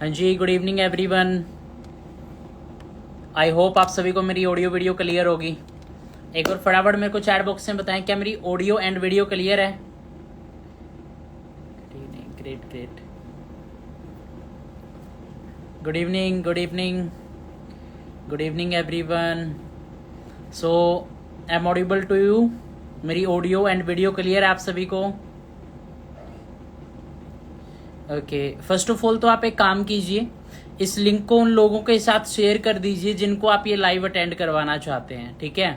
हाँ जी, good evening everyone. I hope आप सभी को मेरी ऑडियो वीडियो क्लियर होगी। एक बार फटाफट मेरे को चैट बॉक्स में बताएं क्या मेरी ऑडियो एंड वीडियो क्लियर है। Great great. Good evening, good evening, good evening everyone. So I am audible to you? मेरी ऑडियो एंड वीडियो क्लियर है आप सभी को? ओके, फर्स्ट ऑफ ऑल तो आप एक काम कीजिए, इस लिंक को उन लोगों के साथ शेयर कर दीजिए जिनको आप ये लाइव अटेंड करवाना चाहते हैं, ठीक है?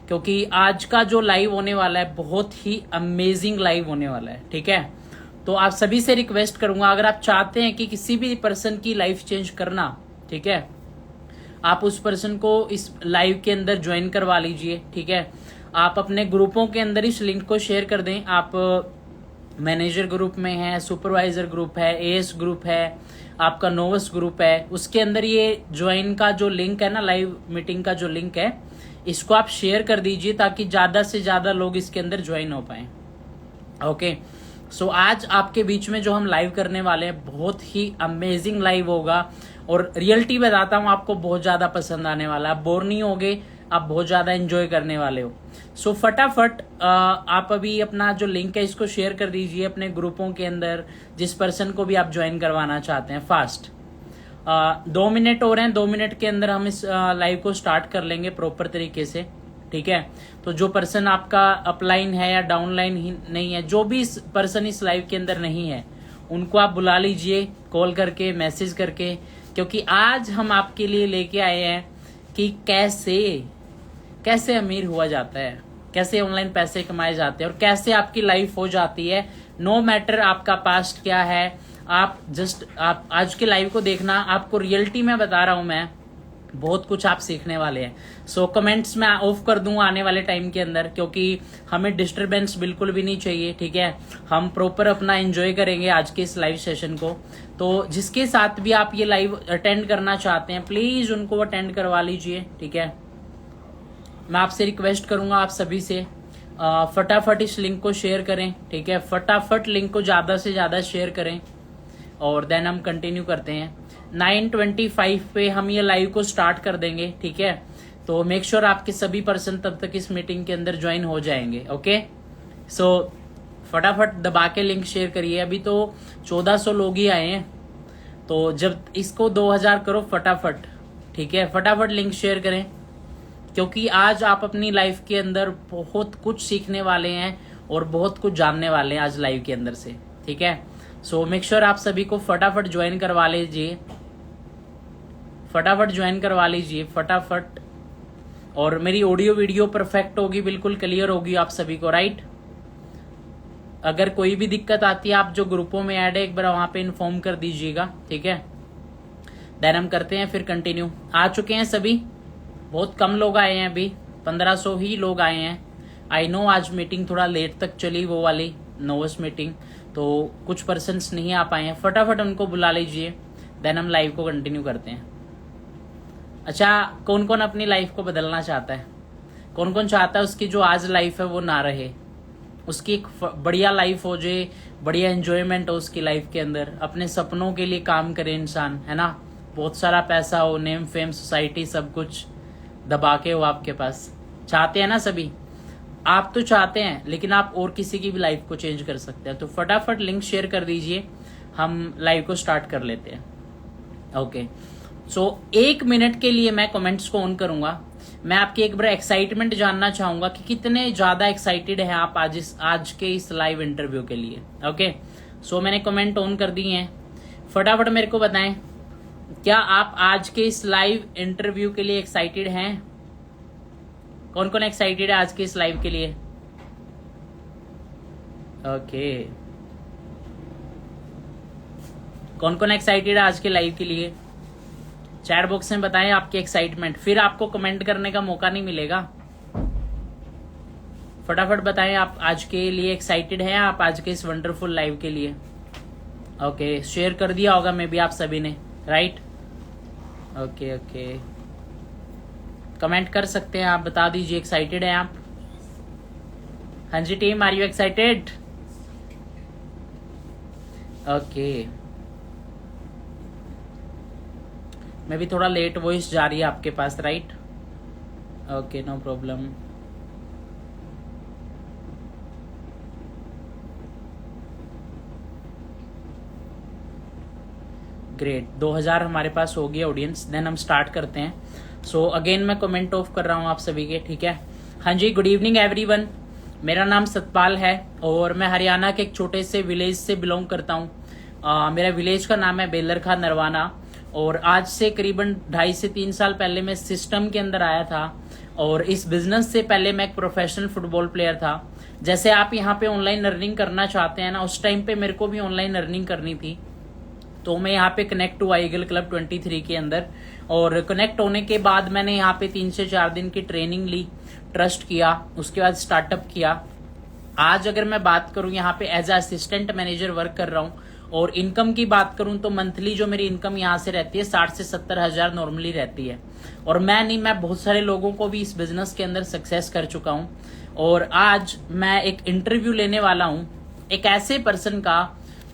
क्योंकि आज का जो लाइव होने वाला है बहुत ही अमेजिंग लाइव होने वाला है, ठीक है? तो आप सभी से रिक्वेस्ट करूंगा, अगर आप चाहते हैं कि किसी भी पर्सन की लाइफ चेंज करना, ठीक है, आप उस पर्सन को इस लाइव के अंदर ज्वाइन करवा लीजिए, ठीक है? आप अपने ग्रुपों के अंदर इस लिंक को शेयर कर दें। आप मैनेजर ग्रुप में है, सुपरवाइजर ग्रुप है, एएस ग्रुप है, आपका नोवस ग्रुप है, उसके अंदर ये ज्वाइन का जो लिंक है ना, लाइव मीटिंग का जो लिंक है, इसको आप शेयर कर दीजिए ताकि ज्यादा से ज्यादा लोग इसके अंदर ज्वाइन हो पाए। ओके, सो आज आपके बीच में जो हम लाइव करने वाले हैं बहुत ही अमेजिंग लाइव होगा और रियलिटी बताता हूँ आपको बहुत ज्यादा पसंद आने वाला है। आप बोर नहीं होगे, आप बहुत ज्यादा एंजॉय करने वाले हो। सो फटाफट आप अभी अपना जो लिंक है इसको शेयर कर दीजिए अपने ग्रुपों के अंदर, जिस पर्सन को भी आप ज्वाइन करवाना चाहते हैं। फास्ट 2 मिनट हो रहे हैं, 2 मिनट के अंदर हम इस लाइव को स्टार्ट कर लेंगे प्रॉपर तरीके से, ठीक है? तो जो पर्सन आपका अपलाइन है या डाउनलाइन ही नहीं है, जो भी इस पर्सन इस लाइव के अंदर नहीं है, उनको आप बुला लीजिए कॉल करके, मैसेज करके, क्योंकि आज हम आपके लिए लेके आए हैं कि कैसे अमीर हुआ जाता है, कैसे ऑनलाइन पैसे कमाए जाते हैं और कैसे आपकी लाइफ हो जाती है। नो मैटर आपका पास्ट क्या है, आप आज के लाइव को देखना, आपको रियलिटी में बता रहा हूं मैं, बहुत कुछ आप सीखने वाले हैं। सो कमेंट्स मैं ऑफ कर दूंगा आने वाले टाइम के अंदर, क्योंकि हमें डिस्टरबेंस बिल्कुल भी नहीं चाहिए, ठीक है? हम प्रॉपर अपना एंजॉय करेंगे आज के इस लाइव सेशन को। तो जिसके साथ भी आप ये लाइव अटेंड करना चाहते हैं प्लीज उनको अटेंड करवा लीजिए, ठीक है? मैं आपसे रिक्वेस्ट करूंगा आप सभी से फटाफट इस लिंक को शेयर करें, ठीक है? फटाफट लिंक को ज्यादा से ज्यादा शेयर करें और देन हम कंटिन्यू करते हैं। 9:25 पे हम ये लाइव को स्टार्ट कर देंगे, ठीक है? तो मेक श्योर आपके सभी पर्सन तब तक इस मीटिंग के अंदर ज्वाइन हो जाएंगे। ओके, सो फटाफट दबा के लिंक शेयर करिए। अभी तो 1400 लोग ही आए हैं, तो जब इसको 2000 करो फटाफट, ठीक है? फटाफट लिंक शेयर करें, क्योंकि आज आप अपनी लाइफ के अंदर बहुत कुछ सीखने वाले हैं और बहुत कुछ जानने वाले हैं आज लाइव के अंदर से, ठीक है? सो मेक श्योर आप सभी को फटाफट ज्वाइन करवा लीजिए, फटाफट ज्वाइन करवा लीजिए फटाफट। और मेरी ऑडियो वीडियो परफेक्ट होगी, बिल्कुल क्लियर होगी आप सभी को, राइट? अगर कोई भी दिक्कत आती है, आप जो ग्रुपों में ऐड है एक बार वहां पे इन्फॉर्म कर दीजिएगा, ठीक है? देन हम करते हैं फिर कंटिन्यू। आ चुके हैं सभी, बहुत कम लोग आए हैं, अभी 1500 ही लोग आए हैं। आई नो आज मीटिंग थोड़ा लेट तक चली, वो वाली नोवस मीटिंग, तो कुछ पर्सन्स नहीं आ पाए हैं। फटाफट उनको बुला लीजिए, देन हम लाइव को कंटिन्यू करते हैं। अच्छा, कौन कौन अपनी लाइफ को बदलना चाहता है? कौन कौन चाहता है उसकी जो आज लाइफ है वो ना रहे, उसकी एक बढ़िया लाइफ हो जाए, बढ़िया एंजॉयमेंट हो उसकी लाइफ के अंदर, अपने सपनों के लिए काम करे इंसान, है ना? बहुत सारा पैसा हो, नेम फेम सोसाइटी सब कुछ दबा के हो आपके पास। चाहते हैं ना सभी? आप तो चाहते हैं, लेकिन आप और किसी की भी लाइफ को चेंज कर सकते हैं। तो फटाफट लिंक शेयर कर दीजिए, हम लाइव को स्टार्ट कर लेते हैं। ओके, सो 1 मिनट के लिए मैं कमेंट्स को ऑन करूंगा। मैं आपकी एक बार एक्साइटमेंट जानना चाहूंगा कि कितने ज्यादा एक्साइटेड हैं आप आज के इस लाइव इंटरव्यू के लिए। ओके, सो मैंने कमेंट ऑन कर दिए हैं, फटाफट मेरे को बताएं क्या आप आज के इस लाइव इंटरव्यू के लिए एक्साइटेड हैं? कौन कौन एक्साइटेड है आज के इस लाइव के लिए? ओके, कौन कौन एक्साइटेड है आज के लाइव के लिए? चैट बॉक्स में बताएं आपकी एक्साइटमेंट, फिर आपको कमेंट करने का मौका नहीं मिलेगा। फटाफट बताएं आप आज के लिए एक्साइटेड हैं, आप आज के इस वंडरफुल लाइव के लिए। ओके, शेयर कर दिया होगा मे बी आप सभी ने, राइट? ओके ओके, कमेंट कर सकते हैं आप, बता दीजिए एक्साइटेड हैं आप। हाँ जी team, are you excited? Okay, मैं भी थोड़ा लेट वॉइस जा रही है आपके पास, right? Okay, no problem. Great, 2000 हमारे पास हो गया ऑडियंस। देन हम स्टार्ट करते हैं। सो अगेन मैं कमेंट ऑफ कर रहा हूँ आप सभी के, ठीक है? हाँ जी, गुड इवनिंग एवरीवन। मेरा नाम सतपाल है और मैं हरियाणा के एक छोटे से विलेज से बिलोंग करता हूँ। मेरा विलेज का नाम है बेलर खां नरवाना। और आज से करीबन 2.5 से 3 साल पहले मैं सिस्टम के अंदर आया था। और इस बिजनेस से पहले मैं एक प्रोफेशनल फुटबॉल प्लेयर था। जैसे आप यहाँ पे ऑनलाइन अर्निंग करना चाहते हैं ना, उस टाइम पे मेरे को भी ऑनलाइन अर्निंग करनी थी। तो मैं यहाँ पे कनेक्ट हुआ ईगल क्लब 23 के अंदर। और कनेक्ट होने के बाद मैंने यहाँ पे 3 से 4 दिन की ट्रेनिंग ली, ट्रस्ट किया, उसके बाद स्टार्टअप किया। आज अगर मैं बात करूं, यहाँ पे एज असिस्टेंट मैनेजर वर्क कर रहा हूं। और इनकम की बात करूं तो मंथली जो मेरी इनकम यहाँ से रहती है 60 से 70 हजार नॉर्मली रहती है। और मैं बहुत सारे लोगों को भी इस बिजनेस के अंदर सक्सेस कर चुका हूं। और आज मैं एक इंटरव्यू लेने वाला हूं एक ऐसे पर्सन का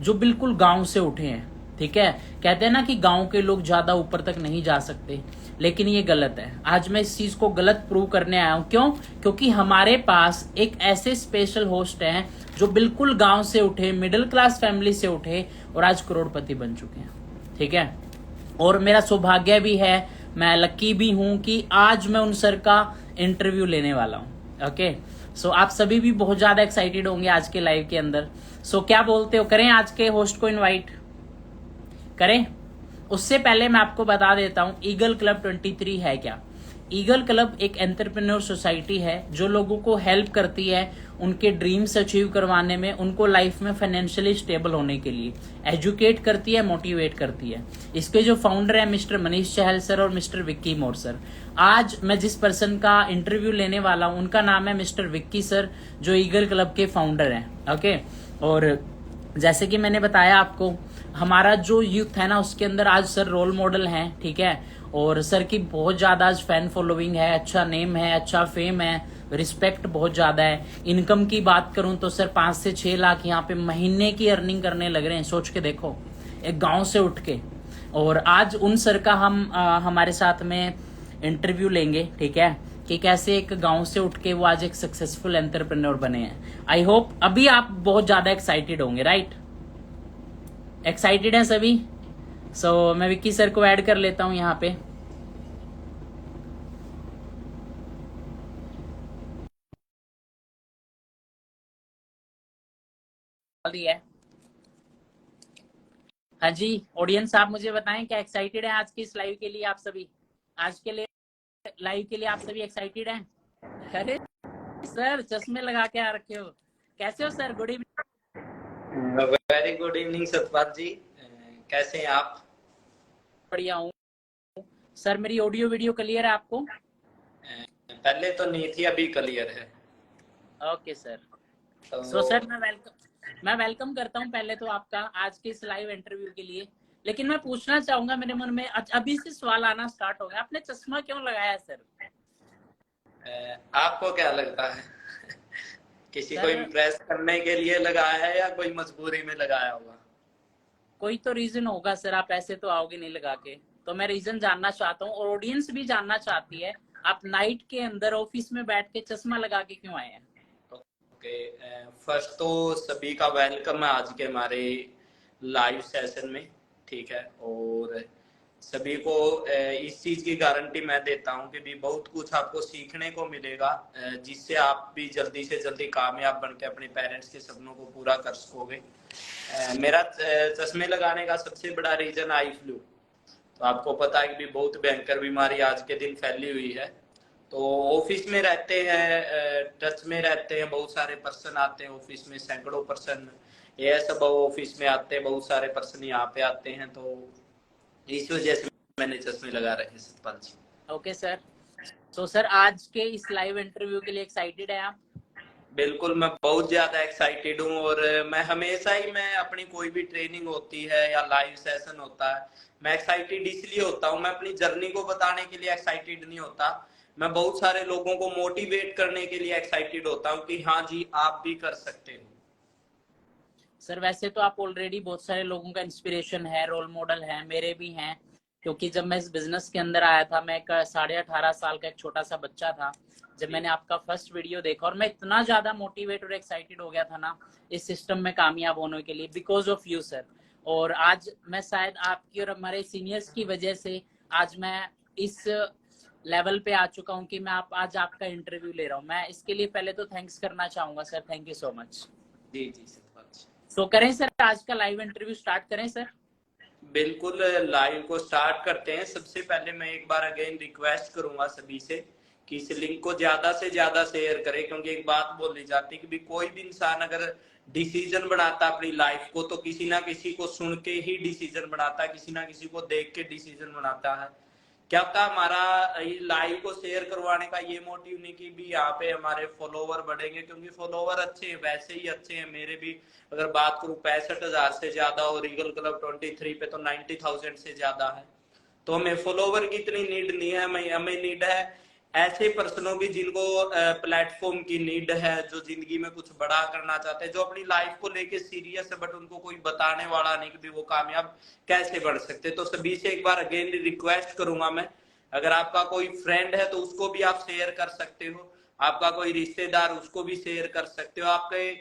जो बिल्कुल गांव से उठे हैं, ठीक है? कहते हैं ना कि गांव के लोग ज्यादा ऊपर तक नहीं जा सकते, लेकिन ये गलत है। आज मैं इस चीज को गलत प्रूव करने आया हूं। क्यों? क्योंकि हमारे पास एक ऐसे स्पेशल होस्ट हैं जो बिल्कुल गांव से उठे, मिडिल क्लास फैमिली से उठे और आज करोड़पति बन चुके हैं, ठीक है? और मेरा सौभाग्य भी है, मैं लकी भी हूं कि आज मैं उन सर का इंटरव्यू लेने वाला हूं। ओके, सो आप सभी भी बहुत ज्यादा एक्साइटेड होंगे आज के लाइव के अंदर। सो क्या बोलते हो, करें आज के होस्ट को इनवाइट करें? उससे पहले मैं आपको बता देता हूं ईगल क्लब 23 है क्या। ईगल क्लब एक एंटरप्रेन्योर सोसाइटी है जो लोगों को हेल्प करती है उनके ड्रीम्स अचीव करवाने में, उनको लाइफ में फाइनेंशियली स्टेबल होने के लिए एजुकेट करती है, मोटिवेट करती है। इसके जो फाउंडर है मिस्टर मनीष चहल सर और मिस्टर विक्की मोर सर। आज मैं जिस पर्सन का इंटरव्यू लेने वाला हूं उनका नाम है मिस्टर विक्की सर, जो ईगल क्लब के फाउंडर हैं। ओके, और जैसे कि मैंने बताया आपको, हमारा जो यूथ है ना उसके अंदर आज सर रोल मॉडल हैं, ठीक है? और सर की बहुत ज्यादा आज फैन फॉलोइंग है, अच्छा नेम है, अच्छा फेम है, रिस्पेक्ट बहुत ज्यादा है। इनकम की बात करूं तो सर 5 से 6 लाख यहाँ पे महीने की अर्निंग करने लग रहे हैं, सोच के देखो, एक गांव से उठ के। और आज उन सर का हम हमारे साथ में इंटरव्यू लेंगे, ठीक है? कि कैसे एक गांव से उठ के वो आज एक सक्सेसफुल एंटरप्रेन्योर बने हैं। आई होप अभी आप बहुत ज्यादा एक्साइटेड होंगे, राइट? एक्साइटेड हैं सभी? सो मैं विक्की सर को ऐड कर लेता हूं यहाँ पे। है हाँ जी, ऑडियंस आप मुझे बताएं क्या एक्साइटेड है आज की इस लाइव के लिए? आप सभी आज के लिए लाइव के लिए आप सभी एक्साइटेड हैं? अरे सर चश्मे लगा के आ रखे हो, कैसे हो sir? Good evening. Very good evening Satpal ji, कैसे हैं आप? बढ़िया हूँ सर। मेरी ऑडियो वीडियो क्लियर है आपको? पहले तो नहीं थी, अभी क्लियर है। Okay sir. तो सो सर मैं वेलकम करता हूँ पहले तो आपका आज के इस लाइव इंटरव्यू के लिए। लेकिन मैं पूछना चाहूंगा, मेरे मन में अभी से सवाल आना स्टार्ट हो गया, आपने चश्मा क्यों लगाया है सर? आपको क्या लगता है किसी को सर इम्प्रेस करने के लिए लगाया है या कोई मजबूरी में लगाया होगा? कोई तो रीजन होगा सर, आप ऐसे तो आओगे नहीं लगा के। तो मैं रीजन जानना चाहता हूँ और ऑडियंस भी जानना चाहती है, आप नाइट के अंदर ऑफिस में बैठ के चश्मा लगा के क्यों आए हैं? ओके, फर्स्ट तो सभी का वेलकम है आज के हमारे लाइव सेशन में, ठीक है? और सभी को इस चीज की गारंटी मैं देता हूं कि भी बहुत कुछ आपको सीखने को मिलेगा, जिससे आप भी जल्दी से जल्दी कामयाब बनके अपने पेरेंट्स के सपनों को पूरा कर सकोगे। मेरा चश्मे लगाने का सबसे बड़ा रीजन आई फ्लू। तो आपको पता है कि भी बहुत भयंकर बीमारी आज के दिन फैली हुई है। तो ऑफिस में रहते हैं, टच में रहते हैं, बहुत सारे पर्सन आते हैं ऑफिस में, सैकड़ों पर्सन ये सब ऑफिस में आते हैं, बहुत सारे पर्सन यहाँ पे आते हैं। तो इस वजह से मैंने चश्मे लगा रखे Satpal ji. Okay sir. So sir आज के इस लाइव इंटरव्यू के लिए एक्साइटेड है आप? बिल्कुल, मैं बहुत ज्यादा एक्साइटेड हूँ। और मैं हमेशा ही, मैं अपनी कोई भी ट्रेनिंग होती है या लाइव सेशन होता है, मैं एक्साइटेड इसलिए होता हूँ, मैं अपनी जर्नी को बताने के लिए एक्साइटेड नहीं होता, मैं बहुत सारे लोगों को मोटिवेट करने के लिए एक्साइटेड होता हूँ कि हाँ जी आप भी कर सकते हो। सर वैसे तो आप ऑलरेडी बहुत सारे लोगों का इंस्पिरेशन है, रोल मॉडल है, मेरे भी हैं। क्योंकि जब मैं इस बिजनेस के अंदर आया था, मैं एक 18.5 साल का एक छोटा सा बच्चा था जब मैंने आपका फर्स्ट वीडियो देखा, और मैं इतना ज्यादा मोटिवेट और एक्साइटेड हो गया था ना इस सिस्टम में कामयाब होने के लिए, बिकॉज ऑफ यू सर। और आज मैं शायद आपकी और हमारे सीनियर्स की वजह से आज मैं इस लेवल पे आ चुका हूँ कि मैं आज आपका इंटरव्यू ले रहा हूँ। मैं इसके लिए पहले तो थैंक्स करना चाहूंगा sir, thank you so much. जी जी सतपाल जी। सो करें सर, आज का लाइव इंटरव्यू स्टार्ट करें सर। बिल्कुल, लाइव को स्टार्ट करते हैं। सबसे पहले मैं एक बार अगेन रिक्वेस्ट करूंगा सभी से कि इस लिंक को ज्यादा से ज्यादा शेयर करें, क्योंकि एक बात बोली जाती है कि भी कोई भी इंसान अगर डिसीजन बनाता है अपनी लाइफ को, तो किसी ना किसी को सुन के ही डिसीजन बनाता है, किसी ना किसी को देख के डिसीजन बनाता है। क्या था हमारा लाइव को शेयर करवाने का ये मोटिव नहीं कि भी यहाँ पे हमारे फॉलोवर बढ़ेंगे, क्योंकि फॉलोवर अच्छे हैं, वैसे ही अच्छे हैं। मेरे भी अगर बात करूं 65,000 से ज्यादा, और ईगल क्लब 23 पे तो 90,000 से ज्यादा है। तो हमें फॉलोवर की इतनी नीड नहीं है, हमें नीड है ऐसे पर्सनों की जिनको प्लेटफॉर्म की नीड है, जो जिंदगी में कुछ बड़ा करना चाहते हैं, जो अपनी लाइफ को लेके सीरियस है, बट उनको कोई बताने वाला नहीं कि भी वो कामयाब कैसे बढ़ सकते। तो सभी से एक बार अगेन रिक्वेस्ट करूंगा मैं, अगर आपका कोई फ्रेंड है तो उसको भी आप शेयर कर सकते हो, आपका कोई रिश्तेदार उसको भी शेयर कर सकते हो। आपके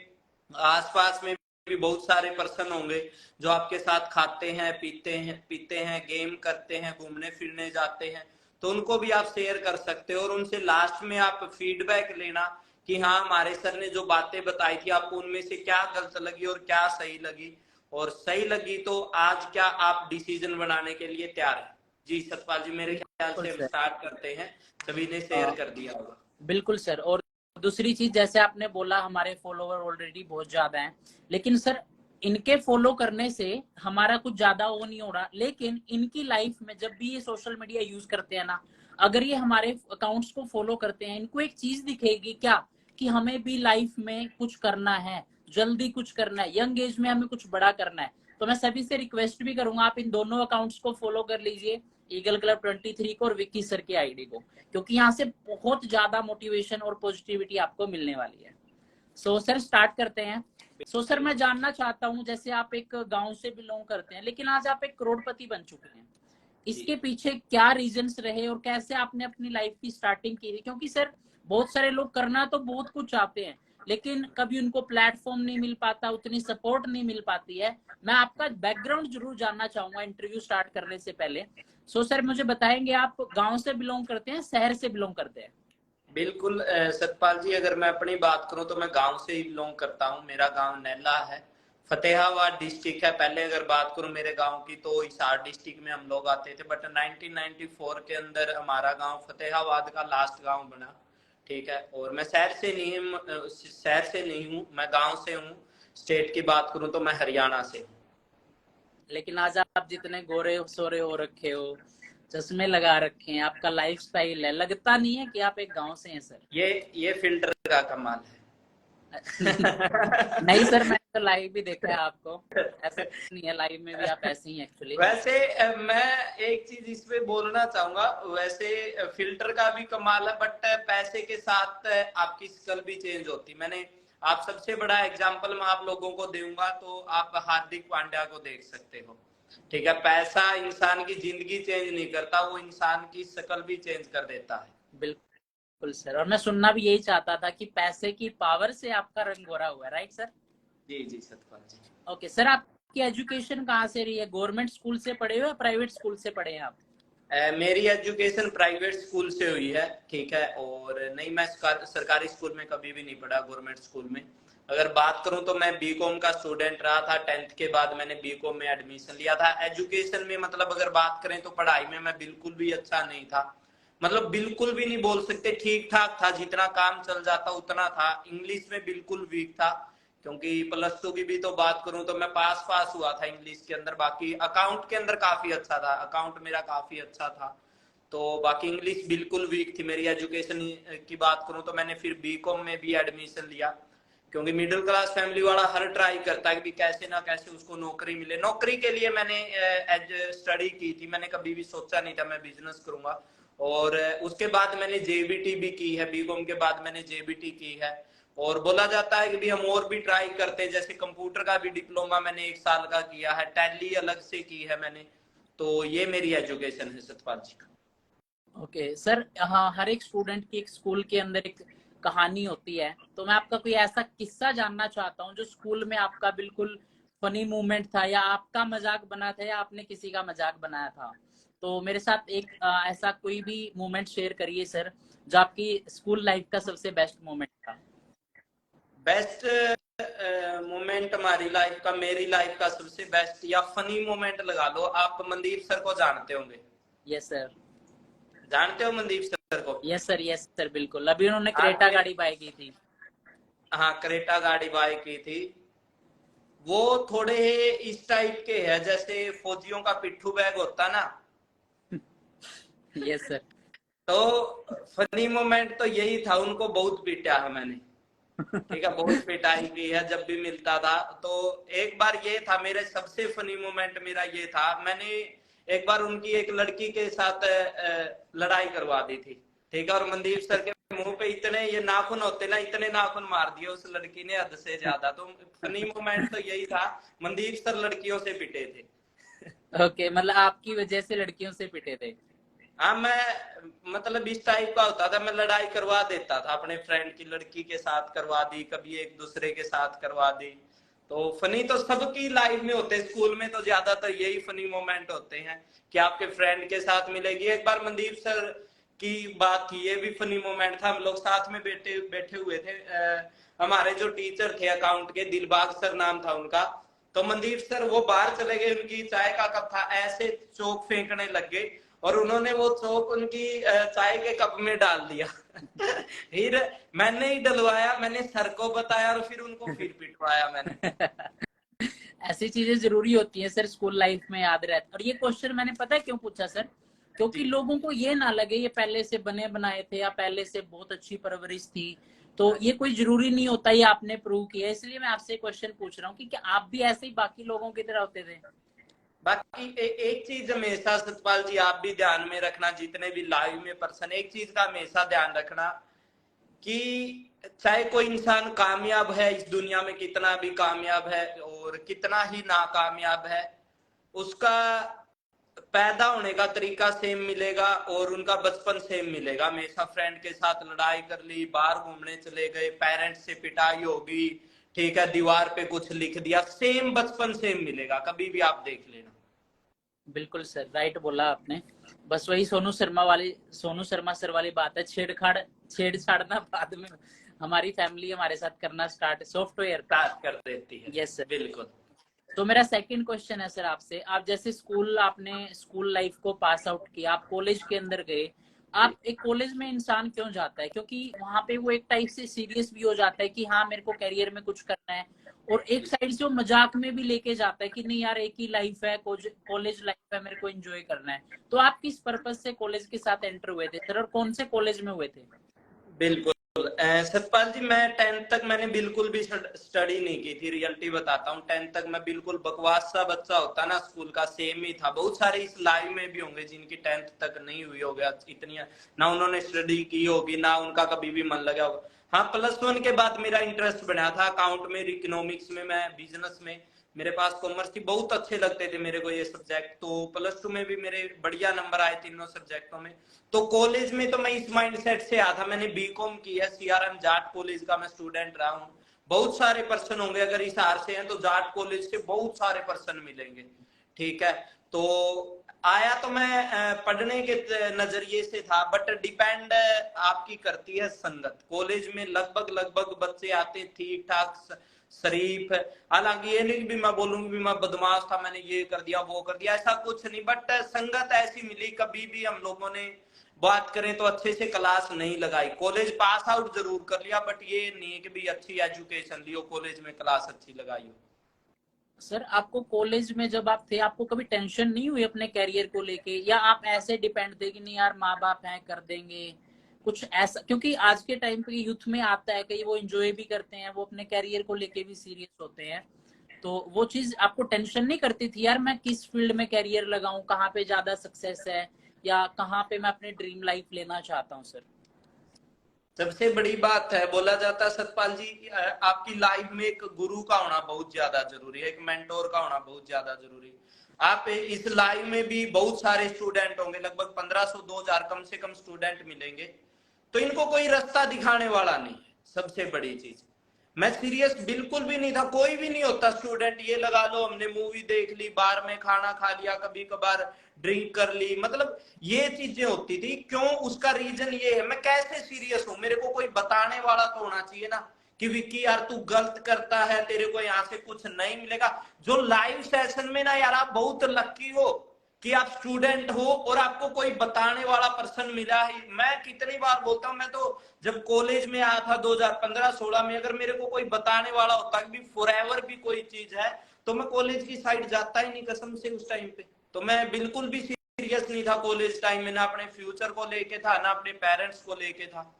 आसपास में भी बहुत सारे पर्सन होंगे जो आपके साथ खाते हैं, पीते हैं, गेम करते हैं, घूमने फिरने जाते हैं, तो उनको भी आप शेयर कर सकते हो। और उनसे लास्ट में आप फीडबैक लेना कि हाँ हमारे सर ने जो बातें बताई थी आपको उनमें से क्या गलत लगी और क्या सही लगी, और सही लगी तो आज क्या आप डिसीजन बनाने के लिए तैयार है। जी सतपाल जी, मेरे ख्याल से हम स्टार्ट करते हैं, सभी ने शेयर कर दिया होगा। बिल्कुल सर। और दूसरी चीज, जैसे आपने बोला हमारे फॉलोवर ऑलरेडी बहुत ज्यादा हैं, लेकिन सर इनके फॉलो करने से हमारा कुछ ज्यादा वो नहीं हो रहा, लेकिन इनकी लाइफ में जब भी ये सोशल मीडिया यूज करते हैं ना, अगर ये हमारे अकाउंट्स को फॉलो करते हैं, इनको एक चीज दिखेगी क्या, कि हमें भी लाइफ में कुछ करना है, जल्दी कुछ करना है, यंग एज में हमें कुछ बड़ा करना है। तो मैं सभी से रिक्वेस्ट भी करूंगा, आप इन दोनों अकाउंट्स को फॉलो कर लीजिए, ईगल क्लब 23 को और विक्की सर की आईडी को, क्योंकि यहाँ से बहुत ज्यादा मोटिवेशन और पॉजिटिविटी आपको मिलने वाली है। सो सर स्टार्ट करते हैं। सो सर मैं जानना चाहता हूँ, जैसे आप एक गांव से बिलोंग करते हैं, लेकिन आज आप एक करोड़पति बन चुके हैं, इसके पीछे क्या रीजंस रहे और कैसे आपने अपनी लाइफ की स्टार्टिंग की थी? क्योंकि सर बहुत सारे लोग करना तो बहुत कुछ चाहते हैं, लेकिन कभी उनको प्लेटफॉर्म नहीं मिल पाता, उतनी सपोर्ट नहीं मिल पाती है। मैं आपका बैकग्राउंड जरूर जानना चाहूंगा इंटरव्यू स्टार्ट करने से पहले। सो सर मुझे बताएंगे, आप गांव से बिलोंग करते हैं, शहर से बिलोंग करते हैं? बिल्कुल सतपाल जी, अगर मैं अपनी बात करूं तो मैं गांव से ही बिलोंग करता हूं। मेरा गांव नैला है, फतेहाबाद डिस्ट्रिक्ट है। पहले अगर बात करूं मेरे गांव की तो हिसार डिस्ट्रिक्ट में हम लोग आते थे, बट 1994 के अंदर हमारा गांव फतेहाबाद का लास्ट गांव बना। ठीक है, और मैं शहर से नहीं हूँ, मैं गांव से हूँ। स्टेट की बात करूं तो मैं हरियाणा से हूँ। लेकिन आज आप जितने गोरे सोरे हो रखे हो, चश्मे लगा रखे हैं, आपका लाइफ स्टाइल है, लगता नहीं है कि आप एक गांव से हैं सर। ये फिल्टर का कमाल है। नहीं सर, मैं तो लाइव भी देखा है आपको, ऐसा कुछ नहीं है, लाइव में भी आप ऐसे ही एक्चुअली। वैसे मैं एक चीज इसमें बोलना चाहूंगा, वैसे फिल्टर का भी कमाल है, बट पैसे के साथ आपकी स्किल भी चेंज होती। मैंने आप सबसे बड़ा एग्जांपल मैं आप लोगों को दूंगा तो आप हार्दिक पांड्या को देख सकते हो। ठीक है, पैसा इंसान की जिंदगी चेंज नहीं करता, वो इंसान की शक्ल भी चेंज कर देता है। बिल्कुल सर, और मैं सुनना भी यही चाहता था कि पैसे की पावर से आपका रंग गोरा हुआ है, राइट सर? जी जी सतपाल जी। ओके सर, आपकी एजुकेशन कहाँ से रही है? गवर्नमेंट स्कूल से पढ़े हो या प्राइवेट स्कूल से पढ़े हैं आप? मेरी एजुकेशन प्राइवेट स्कूल से हुई है। ठीक है, और नहीं, मैं सरकारी स्कूल में कभी भी नहीं पढ़ा, गवर्नमेंट स्कूल में। अगर बात करूं तो मैं बीकॉम का स्टूडेंट रहा था। 10th के बाद मैंने बीकॉम में एडमिशन लिया था। एजुकेशन में मतलब अगर बात करें तो पढ़ाई में मैं बिल्कुल भी अच्छा नहीं था, मतलब बिल्कुल भी नहीं बोल सकते, ठीक ठाक था, जितना काम चल जाता उतना था। इंग्लिश में बिल्कुल वीक था, क्योंकि +2 की भी तो बात करूं तो मैं पास हुआ था इंग्लिश के अंदर। बाकी अकाउंट के अंदर काफी अच्छा था, अकाउंट मेरा काफी अच्छा था। तो बाकी इंग्लिश बिल्कुल वीक थी मेरी। एजुकेशन की बात करूं तो मैंने फिर बीकॉम में भी एडमिशन लिया, क्योंकि मिडिल क्लास फैमिली वाला हर ट्राई करता है कि कैसे ना कैसे उसको नौकरी मिले। नौकरी के लिए मैंने स्टडी की थी, मैंने कभी भी सोचा नहीं था मैं बिजनेस करूंगा। और उसके बाद मैंने जेबीटी भी की है, बीकॉम के बाद मैंने जेबीटी की है। और बोला जाता है कि भी हम और भी ट्राई करते हैं, जैसे कंप्यूटर का भी डिप्लोमा मैंने 1 साल का किया है, टैली अलग से की है मैंने। तो ये मेरी एजुकेशन है सतपाल जी। ओके सर, हाँ, हर एक स्टूडेंट की एक स्कूल के अंदर एक कहानी होती है, तो मैं आपका कोई ऐसा किस्सा जानना चाहता हूँ जो स्कूल में आपका बिल्कुल फनी मोमेंट था, या आपका मजाक बना था, या आपने किसी का मजाक बनाया था। तो मेरे साथ एक ऐसा कोई भी मोमेंट शेयर करिए सर, जो आपकी स्कूल लाइफ का सबसे बेस्ट मोमेंट था। बेस्ट मोमेंट हमारी लाइफ का, मेरी लाइफ का सबसे बेस्ट या फनी मोमेंट लगा लो। आप मनदीप सर को जानते होंगे? Yes sir. जानते हो मनदीप सर को? यस सर, यस सर, बिल्कुल। अभी उन्होंने क्रेटा आपके, गाड़ी बाय की थी। हाँ, क्रेटा गाड़ी बाय की थी। वो थोड़े इस टाइप के है जैसे फौजियों का पिट्ठू बैग होता ना। Yes sir. तो फनी मोमेंट तो यही था, उनको बहुत पीटा है मैंने। ठीक है, बहुत पिटाई की है जब भी मिलता था। तो एक बार ये था, मेरे सबसे फनी मोमेंट मेरा ये था, मैंने एक बार उनकी एक लड़की के साथ लड़ाई करवा दी थी। ठीक है, और मनदीप सर के मुंह पे इतने ये नाखून होते ना, इतने नाखून मार दिए उस लड़की ने, हद से ज्यादा। तो फनी मोमेंट तो यही था, मनदीप सर लड़कियों से पिटे थे। ओके, मतलब आपकी वजह से लड़कियों से पिटे थे। हाँ, मैं मतलब इस टाइप का होता था, मैं लड़ाई करवा देता था अपने फ्रेंड की लड़की के साथ, करवा दी, कभी एक दूसरे के साथ करवा दी। तो फनी तो सबकी लाइफ में होते हैं, स्कूल में तो ज्यादातर यही फनी मोमेंट होते हैं कि आपके फ्रेंड के साथ मिलेगी। एक बार मनदीप सर की बात थी, ये भी फनी मोमेंट था। हम लोग साथ में बैठे बैठे हुए थे, हमारे जो टीचर थे अकाउंट के, दिलबाग सर नाम था उनका। तो मनदीप सर वो बाहर चले गए, उनकी चाय का कप था, ऐसे चौक फेंकने लग गए और उन्होंने वो चौक उनकी चाय के कप में डाल दिया। फिर मैंने ही डलवाया, मैंने सर को बताया और फिर उनको फिर पिटवाया मैंने। ऐसी चीजें जरूरी होती हैं सर, स्कूल लाइफ में याद रहता। और ये क्वेश्चन मैंने पता है क्यों पूछा सर, क्योंकि जी। लोगों को ये ना लगे ये पहले से बने बनाए थे या पहले से बहुत अच्छी परवरिश थी। तो ये कोई जरूरी नहीं होता, ये आपने प्रूव किया, इसलिए मैं आपसे क्वेश्चन पूछ रहा हूँ कि क्या आप भी ऐसे ही बाकी लोगों की तरह होते थे। बाकी एक चीज हमेशा सतपाल जी आप भी ध्यान में रखना, जितने भी लाइव में पर्सन, एक चीज का हमेशा ध्यान रखना कि चाहे कोई इंसान कामयाब है इस दुनिया में, कितना भी कामयाब है और कितना ही नाकामयाब है, उसका पैदा होने का तरीका सेम मिलेगा और उनका बचपन सेम मिलेगा। हमेशा फ्रेंड के साथ लड़ाई कर ली, बाहर घूमने चले गए, पेरेंट्स से पिटाई होगी, ठीक है, दीवार पे कुछ लिख दिया, सेम बचपन सेम मिलेगा, कभी भी आप देख लेना। बिल्कुल सर, राइट बोला आपने। बस वही सोनू शर्मा सर वाली बात है, छेड़छाड़ ना बाद में हमारी फैमिली हमारे साथ करना स्टार्ट सॉफ्टवेयर स्टार्ट कर देती है। Yes sir. बिल्कुल। तो मेरा सेकंड क्वेश्चन है सर आपसे, आप जैसे आपने स्कूल लाइफ को पास आउट किया, आप कॉलेज के अंदर गए। जी। आप एक कॉलेज में इंसान क्यों जाता है, क्योंकि वहां पे वो एक टाइप से सीरियस भी हो जाता है कि हाँ मेरे को करियर में कुछ करना है, और एक साइड से वो मजाक में भी लेके जाता है कि नहीं यार एक ही लाइफ है, कॉलेज लाइफ है, मेरे को एंजॉय करना है। तो आप किस पर्पज से कॉलेज के साथ एंटर हुए थे सर, और कौन से कॉलेज में हुए थे। बिल्कुल। सतपाल जी, मैं 10th तक मैंने बिल्कुल भी स्टडी नहीं की थी, रियलिटी बताता हूँ। 10th तक मैं बिल्कुल बकवास सा बच्चा होता ना स्कूल का, सेम ही था। बहुत सारे इस लाइव में भी होंगे जिनकी 10th तक नहीं हुई होगी, इतनी ना उन्होंने स्टडी की होगी, ना उनका कभी भी मन लगा होगा। हाँ, +1 के बाद मेरा इंटरेस्ट बना था अकाउंट में, इकोनॉमिक्स में, मैं बिजनेस में, मेरे पास कॉमर्स थी, बहुत अच्छे लगते थे मेरे को ये सब्जेक्ट। तो +2 में भी मेरे बढ़िया नंबर आए तीनों सब्जेक्टों में। तो कॉलेज में तो मैं इस माइंडसेट से आया था, मैंने बीकॉम की है, CRM जाट कॉलेज का मैं स्टूडेंट रहा हूँ। बहुत सारे पर्सन होंगे अगर इस हार से हैं तो जाट कॉलेज से बहुत सारे पर्सन मिलेंगे। ठीक है, तो आया तो मैं पढ़ने के नजरिए से था, बट डिपेंड आपकी करती है संगत। कॉलेज में लगभग लगभग बच्चे आते ठीक ठाक, शरीफ। हालांकि ये नहीं भी मैं बोलूंगी भी मैं बदमाश था, मैंने ये कर दिया वो कर दिया, ऐसा कुछ नहीं, बट संगत ऐसी मिली, कभी भी हम लोगों ने बात करें तो अच्छे से क्लास नहीं लगाई। कॉलेज पास आउट जरूर कर लिया, बट ये नहीं है कि भी अच्छी एजुकेशन ली हो, कॉलेज में क्लास अच्छी लगाई हो। सर आपको कॉलेज में जब आप थे, आपको कभी टेंशन नहीं हुई अपने कैरियर को लेके, या आप ऐसे डिपेंड थे कि नहीं यार माँ बाप हैं कर देंगे कुछ ऐसा, क्योंकि आज के टाइम पे यूथ में आता है कि वो एंजॉय भी करते हैं, वो अपने कैरियर को लेके भी सीरियस होते हैं। तो वो चीज आपको टेंशन नहीं करती थी यार मैं किस फील्ड में कैरियर लगाऊं, कहाँ पे ज्यादा सक्सेस है, या कहाँ पे मैं अपनी ड्रीम लाइफ लेना चाहता हूँ सर। सबसे बड़ी बात है, बोला जाता है सतपाल जी कि आपकी लाइफ में एक गुरु का होना बहुत ज्यादा जरूरी है, एक मेंटोर का होना बहुत ज्यादा जरूरी है। आप इस लाइफ में भी बहुत सारे स्टूडेंट होंगे, लगभग 1500-2000 कम से कम स्टूडेंट मिलेंगे, तो इनको कोई रास्ता दिखाने वाला नहीं है। सबसे बड़ी चीज, मैं सीरियस बिल्कुल भी नहीं था, कोई भी नहीं होता स्टूडेंट, ये लगा लो हमने मूवी देख ली, बार में खाना खा लिया, कभी कभार ड्रिंक कर ली, मतलब ये चीजें होती थी। क्यों? उसका रीजन ये है, मैं कैसे सीरियस हूं, मेरे को कोई बताने वाला तो होना चाहिए ना कि विक्की यार तू गलत करता है, तेरे को यहाँ से कुछ नहीं मिलेगा। जो लाइव सेशन में ना यार, आप बहुत लकी हो कि आप स्टूडेंट हो और आपको कोई बताने वाला पर्सन मिला है। मैं कितनी बार बोलता हूँ, मैं तो जब कॉलेज में आया था 2015-16 में, अगर मेरे को कोई बताने वाला होता कि फॉरएवर भी कोई चीज है, तो मैं कॉलेज की साइड जाता ही नहीं कसम से उस टाइम पे। तो मैं बिल्कुल भी सीरियस नहीं था कॉलेज टाइम में, ना अपने फ्यूचर को लेके था, ना अपने पेरेंट्स को लेके था।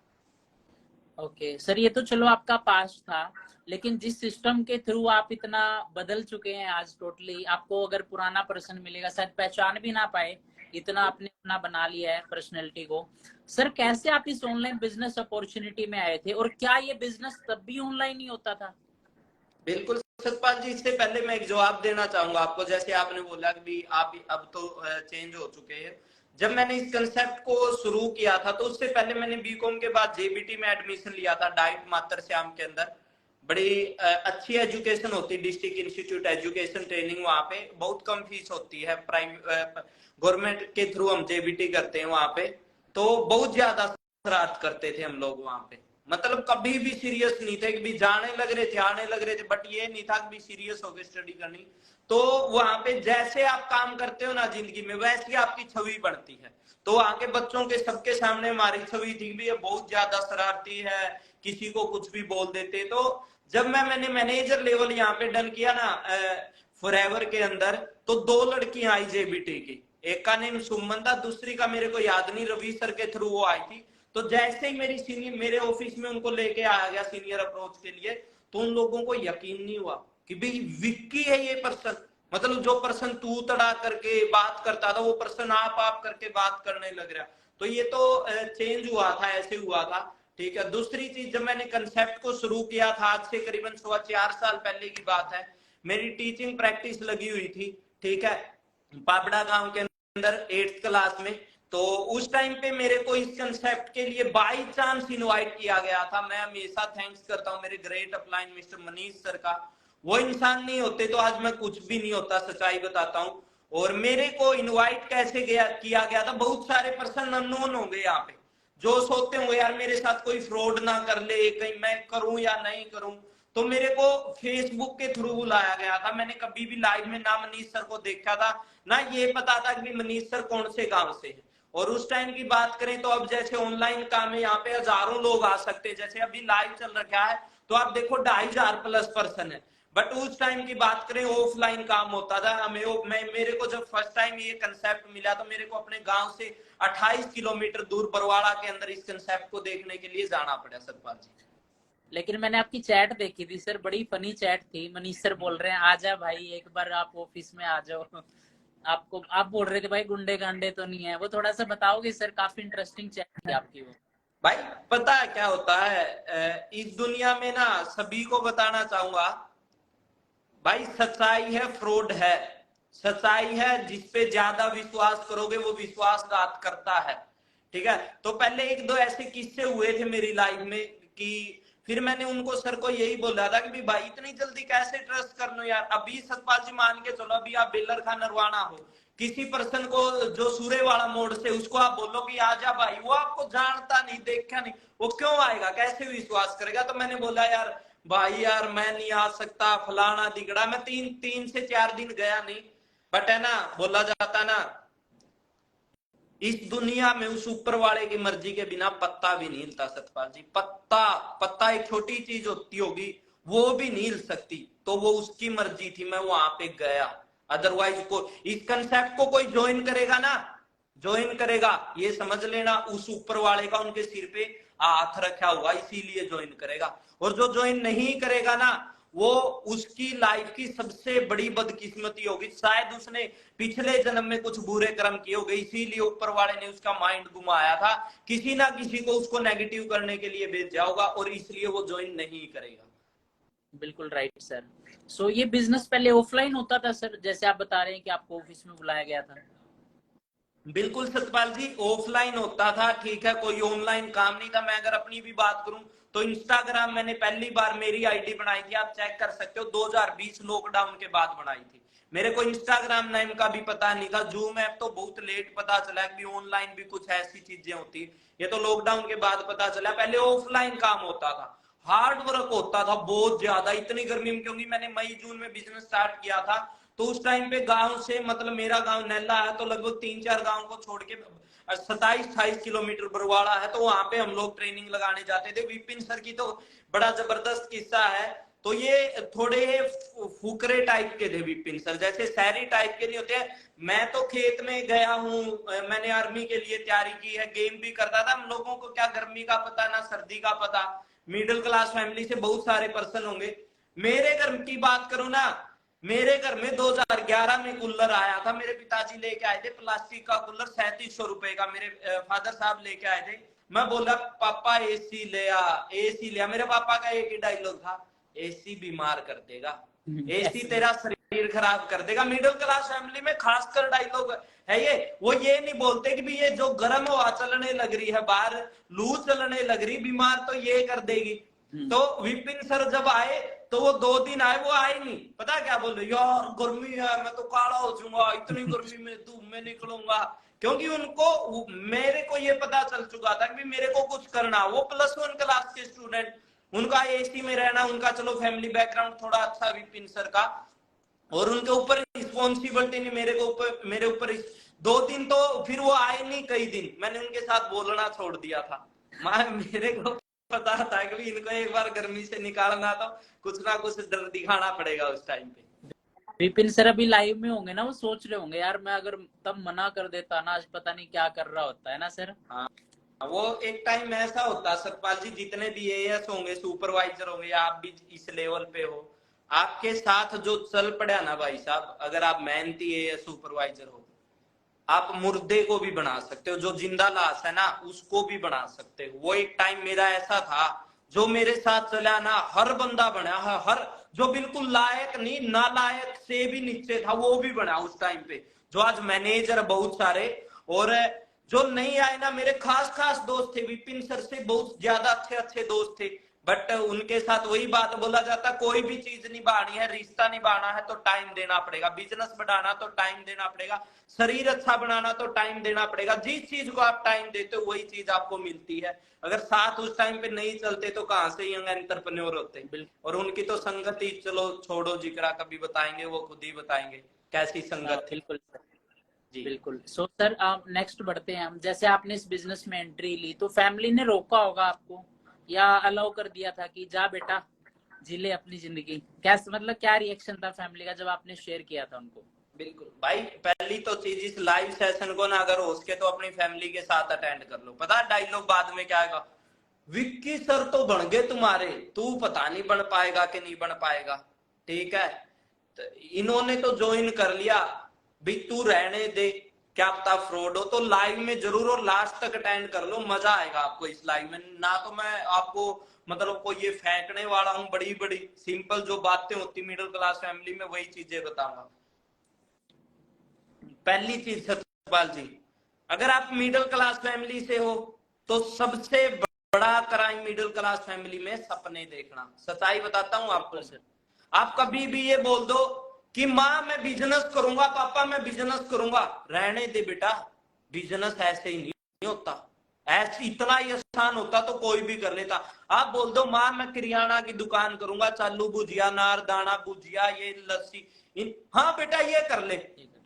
ओके सर, ये तो चलो आपका पास्ट था, लेकिन जिस सिस्टम के थ्रू आप इतना बदल चुके हैं आज टोटली, आपको अगर पुराना पर्सन मिलेगा शायद पहचान भी ना पाए, इतना आपने अपना बना लिया है पर्सनैलिटी को। सर कैसे आप इस ऑनलाइन बिजनेस अपॉर्चुनिटी में आए थे, और क्या ये बिजनेस तब भी ऑनलाइन ही होता था? बिल्कुल सतपाल जी, इससे पहले मैं एक जवाब देना चाहूंगा आपको। जैसे आपने बोला कि भी आप अब तो चेंज हो चुके हैं। जब मैंने इस कंसेप्ट को शुरू किया था, तो उससे पहले मैंने बीकॉम के बाद जेबीटी में एडमिशन लिया था, डाइट मातर श्याम के अंदर। बड़ी अच्छी एजुकेशन होती है, डिस्ट्रिक्ट इंस्टीट्यूट एजुकेशन ट्रेनिंग, वहां पे बहुत कम फीस होती है, गवर्नमेंट के थ्रू हम जेबीटी करते हैं वहां पे। तो बहुत ज्यादा शरारत करते थे हम लोग वहां पे, मतलब कभी भी सीरियस नहीं थे कि भी जाने लग रहे थे, आने लग रहे थे, बट ये नहीं था कि भी सीरियस होकर स्टडी करनी। तो वहां पे जैसे आप काम करते हो ना जिंदगी में, वैसी आपकी छवि बढ़ती है। तो वहां के बच्चों के सबके सामने हमारी छवि थी भी ये बहुत ज्यादा शरारती है, किसी को कुछ भी बोल देते। तो जब मैंने मैनेजर लेवल यहाँ पे डन किया ना फॉरएवर के अंदर, तो 2 लड़कियां आई जेबीटी की, एक का नेम सुमन था, दूसरी का मेरे को याद नहीं, रवि सर के थ्रू वो आई थी। तो जैसे ही मेरी सीनियर मेरे ऑफिस में उनको लेके आया गया सीनियर अप्रोच के लिए, तो उन लोगों को यकीन नहीं हुआ कि भाई विक्की है ये पर्सन। मतलब जो पर्सन तू तड़ा करके बात करता था, वो पर्सन आप करके बात करने लग रहा। तो ये तो चेंज हुआ था, ऐसे हुआ था। ठीक है। दूसरी चीज, जब मैंने कंसेप्ट को शुरू किया था, आज से करीबन 4 साल पहले की बात है, मेरी टीचिंग प्रैक्टिस लगी हुई थी। ठीक है। पाबड़ा गांव के अंदर 8th क्लास में। तो उस टाइम पे मेरे को इस कंसेप्ट के लिए बाई चांस इनवाइट किया गया था। मैं हमेशा थैंक्स करता हूँ मेरे great upline mister Manish sir का। वो इंसान नहीं होते तो आज मैं कुछ भी नहीं होता, सच्चाई बताता हूँ। और मेरे को इनवाइट कैसे किया गया था, बहुत सारे पर्सन अननोन होंगे यहाँ पे, जो सोचते होंगे यार मेरे साथ कोई फ्रॉड ना कर ले, कहीं मैं करूं या नहीं करूं। तो मेरे को फेसबुक के थ्रू बुलाया गया था। मैंने कभी भी लाइव में ना मनीष सर को देखा था, ना ये पता था कि मनीष सर कौन से गांव से है। और उस टाइम की बात करें तो अब जैसे ऑनलाइन काम है, यहाँ पे हजारों लोग आ सकते हैं। जैसे अभी लाइव चल रखा है तो आप देखो 2500+ पर्सन है। बट उस टाइम की बात करें ऑफलाइन काम होता था हमें। मेरे को जब फर्स्ट टाइम ये कंसेप्ट मिला, तो मेरे को अपने गांव से 28 किलोमीटर दूर बरवाड़ा के अंदर इस कंसेप्ट को देखने के लिए जाना पड़ा सतपाल जी। लेकिन मैंने आपकी चैट देखी थी सर, बड़ी फनी चैट थी। मनीष सर बोल रहे हैं आजा भाई एक बार आप ऑफिस में आ जाओ। आपको आप बोल रहे थे भाई गुंडे गांडे तो नहीं है, वो थोड़ा सा बताओगे सर? काफी इंटरेस्टिंग चैट थी आपकी वो। भाई पता है क्या होता है, इस दुनिया में ना सभी को बताना चाहूंगा भाई, सच्चाई है फ्रॉड है। सच्चाई है जिसपे ज्यादा विश्वास करोगे वो विश्वासघात करता है। ठीक है। तो पहले 1-2 ऐसे किस्से हुए थे मेरी लाइफ में कि फिर मैंने उनको सर को यही बोला था कि भाई इतनी जल्दी कैसे ट्रस्ट कर लो यार। अभी सतपाल जी मान के चलो, अभी आप बेलर खान नरवाना हो, किसी पर्सन को जो सूर्य वाला मोड़ से, उसको आप बोलो कि आजा भाई, वो आपको जानता नहीं देखा नहीं, वो क्यों आएगा, कैसे विश्वास करेगा। तो मैंने बोला यार भाई यार मैं नहीं आ सकता, फलाना दिगड़ा। मैं 3 से 4 दिन गया नहीं। बट है ना, बोला जाता ना इस दुनिया में उस ऊपर वाले की मर्जी के बिना पत्ता भी नहीं हिलता सतपाल जी। पत्ता एक छोटी चीज होती होगी, वो भी नहीं हिल सकती। तो वो उसकी मर्जी थी, मैं वहां पे गया। अदरवाइज को इस कंसेप्ट को कोई ज्वाइन करेगा ना, ज्वाइन करेगा, ये समझ लेना उस ऊपर वाले का उनके सिर पे हाथ रखा हुआ, इसीलिए ज्वाइन करेगा। और जो ज्वाइन नहीं करेगा ना, वो उसकी लाइफ की सबसे बड़ी बदकिस्मती होगी। शायद उसने पिछले जन्म में कुछ बुरे कर्म किए हो गए, इसीलिए ऊपर वाले ने उसका माइंड घुमाया था, किसी ना किसी को उसको नेगेटिव करने के लिए भेजा होगा, और इसलिए वो ज्वाइन नहीं करेगा। बिल्कुल राइट सर। सो ये बिजनेस पहले ऑफलाइन होता था सर, जैसे आप बता रहे हैं कि आपको ऑफिस में बुलाया गया था? बिल्कुल सतपाल जी, ऑफलाइन होता था, ठीक है, कोई ऑनलाइन काम नहीं था। मैं अगर अपनी भी बात करूं तो इंस्टाग्राम मैंने पहली बार मेरी आईडी बनाई थी, आप चेक कर सकते हो, 2020 लॉकडाउन के बाद बनाई थी। मेरे को इंस्टाग्राम नाम का भी पता नहीं था, जूम ऐप तो बहुत लेट पता चला कि ऑनलाइन भी कुछ ऐसी चीजें होती है, ये तो लॉकडाउन के बाद पता चला। पहले ऑफलाइन काम होता था, हार्ड वर्क होता था बहुत ज्यादा, इतनी गर्मी में, क्योंकि मैंने मई जून में बिजनेस स्टार्ट किया था, तो उस टाइम पे गांव से, मतलब मेरा गांव नैला है, तो लगभग 3-4 गांव को छोड़ के 27-28 किलोमीटर बरवाड़ा है, तो वहां पे हम लोग ट्रेनिंग लगाने जाते थे। विपिन सर की तो बड़ा जबरदस्त किस्सा है। तो ये थोड़े फुकरे टाइप के थे विपिन सर, जैसे शहरी टाइप के नहीं होते। मैं तो खेत में गया हूँ, मैंने आर्मी के लिए तैयारी की है, गेम भी करता था। हम लोगों को क्या गर्मी का पता ना सर्दी का पता, मिडिल क्लास फैमिली से बहुत सारे पर्सन होंगे। मेरे घर की बात करूं ना, मेरे घर में 2011 में कूलर आया था, मेरे पिताजी लेके आए थे प्लास्टिक का कूलर, 3700 रुपए का, मेरे फादर साहब लेके आए थे। मैं बोला पापा एसी ले आ, एसी ले आ। मेरे पापा का एक ही डायलॉग था, एसी बीमार कर देगा, एसी तेरा शरीर खराब कर देगा। मिडिल क्लास फैमिली में खासकर डायलॉग है ये। वो ये नहीं बोलते कि भी ये जो गर्म हवा चलने लग रही है बाहर, लू चलने लग रही, बीमार तो ये कर देगी। तो विपिन सर जब आए तो वो 2 दिन आए, वो आए नहीं, पता क्या बोले, यार गर्मी है, मैं तो काला हो जाऊंगा, इतनी गर्मी में धूप में निकलूंगा। क्योंकि उनको, मेरे को ये पता चल चुका था कि मेरे को कुछ करना। वो +1 क्लास के स्टूडेंट, उनका एसी में रहना, उनका चलो फैमिली बैकग्राउंड थोड़ा अच्छा विपिन सर का, और उनके ऊपर रिस्पॉन्सिबिलिटी नहीं, मेरे ऊपर 2 दिन तो फिर वो आए नहीं, कई दिन मैंने उनके साथ बोलना छोड़ दिया था। मेरे को पता था कि इनको एक बार गर्मी से निकालना तो कुछ ना कुछ डर दिखाना पड़ेगा उस टाइम पे। विपिन सर अभी लाइव में होंगे ना, वो सोच रहे होंगे यार मैं अगर तब मना कर देता ना, आज पता नहीं क्या कर रहा होता, है ना सर? हाँ, वो एक टाइम ऐसा होता सतपाल जी, जितने भी एएस होंगे, सुपरवाइजर होंगे, आप भी इस लेवल पे हो, आपके साथ जो चल पड़ा ना भाई साहब, अगर आप मेहनती एएस सुपरवाइजर हो, आप मुर्दे को भी बना सकते हो, जो जिंदा लाश है ना उसको भी बना सकते हो। वो एक टाइम मेरा ऐसा था, जो मेरे साथ चला ना, हर बंदा बना है, हर जो बिल्कुल लायक नहीं, नालायक से भी नीचे था वो भी बना उस टाइम पे, जो आज मैनेजर बहुत सारे। और जो नहीं आए ना, मेरे खास खास दोस्त थे, विपिन सर से बहुत ज्यादा अच्छे अच्छे दोस्त थे, बट उनके साथ वही बात बोला जाता, कोई भी चीज निभानी है, रिश्ता निभाना है तो टाइम देना पड़ेगा, बिजनेस बढ़ाना तो टाइम देना पड़ेगा, शरीर अच्छा बनाना तो टाइम देना पड़ेगा। जिस चीज को आप टाइम देते हो वही चीज आपको मिलती है। अगर साथ उस टाइम पे नहीं चलते तो कहां से यंग एंटरप्रेन्योर होते हैं। और उनकी तो संगत ही चलो छोड़ो, जिक्रा कभी बताएंगे, वो खुद ही बताएंगे कैसी संगत थी। बिल्कुल जी बिल्कुल। सो सर आप नेक्स्ट बढ़ते हैं हम, जैसे आपने इस बिजनेस में एंट्री ली तो फैमिली ने रोका होगा आपको या अलाउ कर दिया था कि जा बेटा जी ले अपनी जिंदगी? कैसे, मतलब क्या रिएक्शन था फैमिली का जब आपने शेयर किया था उनको? बिल्कुल भाई, पहली तो चीज, इस लाइव सेशन को ना अगर हो सके तो अपनी फैमिली के साथ अटेंड कर लो। पता डायलॉग बाद में क्या आएगा, विक्की सर तो बन गए तुम्हारे, तू पता नहीं बन पाएगा कि नहीं बन पाएगा। ठीक है, तो इन्होंने तो ज्वाइन कर लिया, भी तू रहने दे, क्या पता फ्रॉड हो। तो लाइव में जरूर और लास्ट तक अटेंड कर लो, मजा आएगा आपको इस लाइव में। ना तो मैं आपको मतलब कोई ये फेंकने वाला हूँ, बड़ी बड़ी सिंपल जो बातें होती मिडिल क्लास फैमिली में वही चीजें बताऊंगा। पहली चीज सतपाल जी, अगर आप मिडिल क्लास फैमिली से हो तो सबसे बड़ा क्राइम मिडिल क्लास फैमिली में सपने देखना। सच्चाई बताता हूं आपको सर, आप कभी भी ये बोल दो कि माँ मैं बिजनेस करूंगा, पापा मैं बिजनेस करूंगा, रहने दे बेटा, बिजनेस ऐसे ही नहीं होता, ऐसे इतना ही आसान होता तो कोई भी कर लेता। आप बोल दो माँ मैं किराना की दुकान करूंगा, चालू भुजिया, नार दाना भुजिया, ये लस्सी, हाँ बेटा ये कर ले,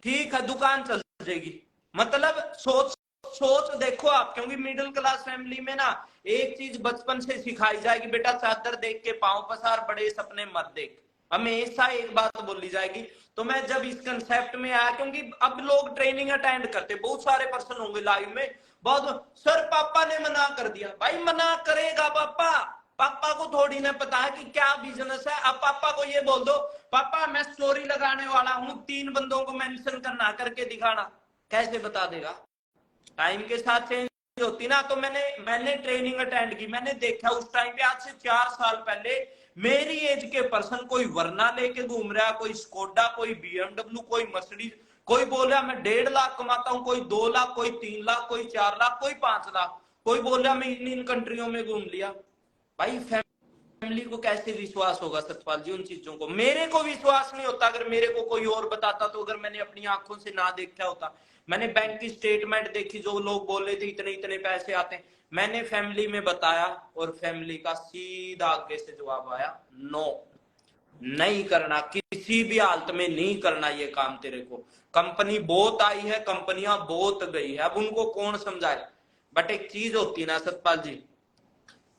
ठीक है दुकान चल जाएगी। मतलब सोच सोच देखो आप, क्योंकि मिडिल क्लास फैमिली में ना एक चीज बचपन से सिखाई जाएगी, बेटा चादर देख के पांव पसार, बड़े सपने मत देख, हमेशा एक बात बोली जाएगी। तो मैं जब इस कंसेप्ट में आया, क्योंकि अब लोग ट्रेनिंग अटेंड करते, बहुत सारे पर्सन होंगे लाइव में, बहुत सर पापा ने मना कर दिया, भाई मना करेगा पापा, पापा को थोड़ी ना पता है कि क्या बिजनेस है। अब पापा को ये बोल दो, पापा मैं स्टोरी लगाने वाला हूं, 3 बंदों को मेंशन करना, करके दिखाना, कैसे बता देगा। टाइम के साथ चेंज होती ना। तो मैंने ट्रेनिंग अटेंड की, मैंने देखा उस टाइम पे, आज से 4 साल पहले मेरी एज के पर्सन कोई वरना लेके घूम रहा, कोई स्कोडा, कोई बीएमडब्ल्यू, कोई मर्सिडीज, कोई बोल रहा मैं 1.5 लाख कमाता हूं, कोई 2 लाख, कोई 3 लाख, कोई 4 लाख, कोई 5 लाख, कोई बोल रहा मैं इन कंट्रियों में घूम लिया। भाई फैमिली को कैसे विश्वास होगा सतपाल जी उन चीजों को। मेरे को विश्वास नहीं होता अगर मेरे को कोई और बताता, तो अगर मैंने अपनी आंखों से ना देखा होता। मैंने बैंक की स्टेटमेंट देखी, जो लोग बोल रहे थे इतने इतने पैसे आते हैं, मैंने फैमिली में बताया और फैमिली का सीधा आगे से जवाब आया, नो, नहीं करना, किसी भी हालत में नहीं करना ये काम तेरे को। कंपनी बहुत आई है, कंपनियां बहुत गई है, अब उनको कौन समझाए। बट एक चीज होती है ना सतपाल जी,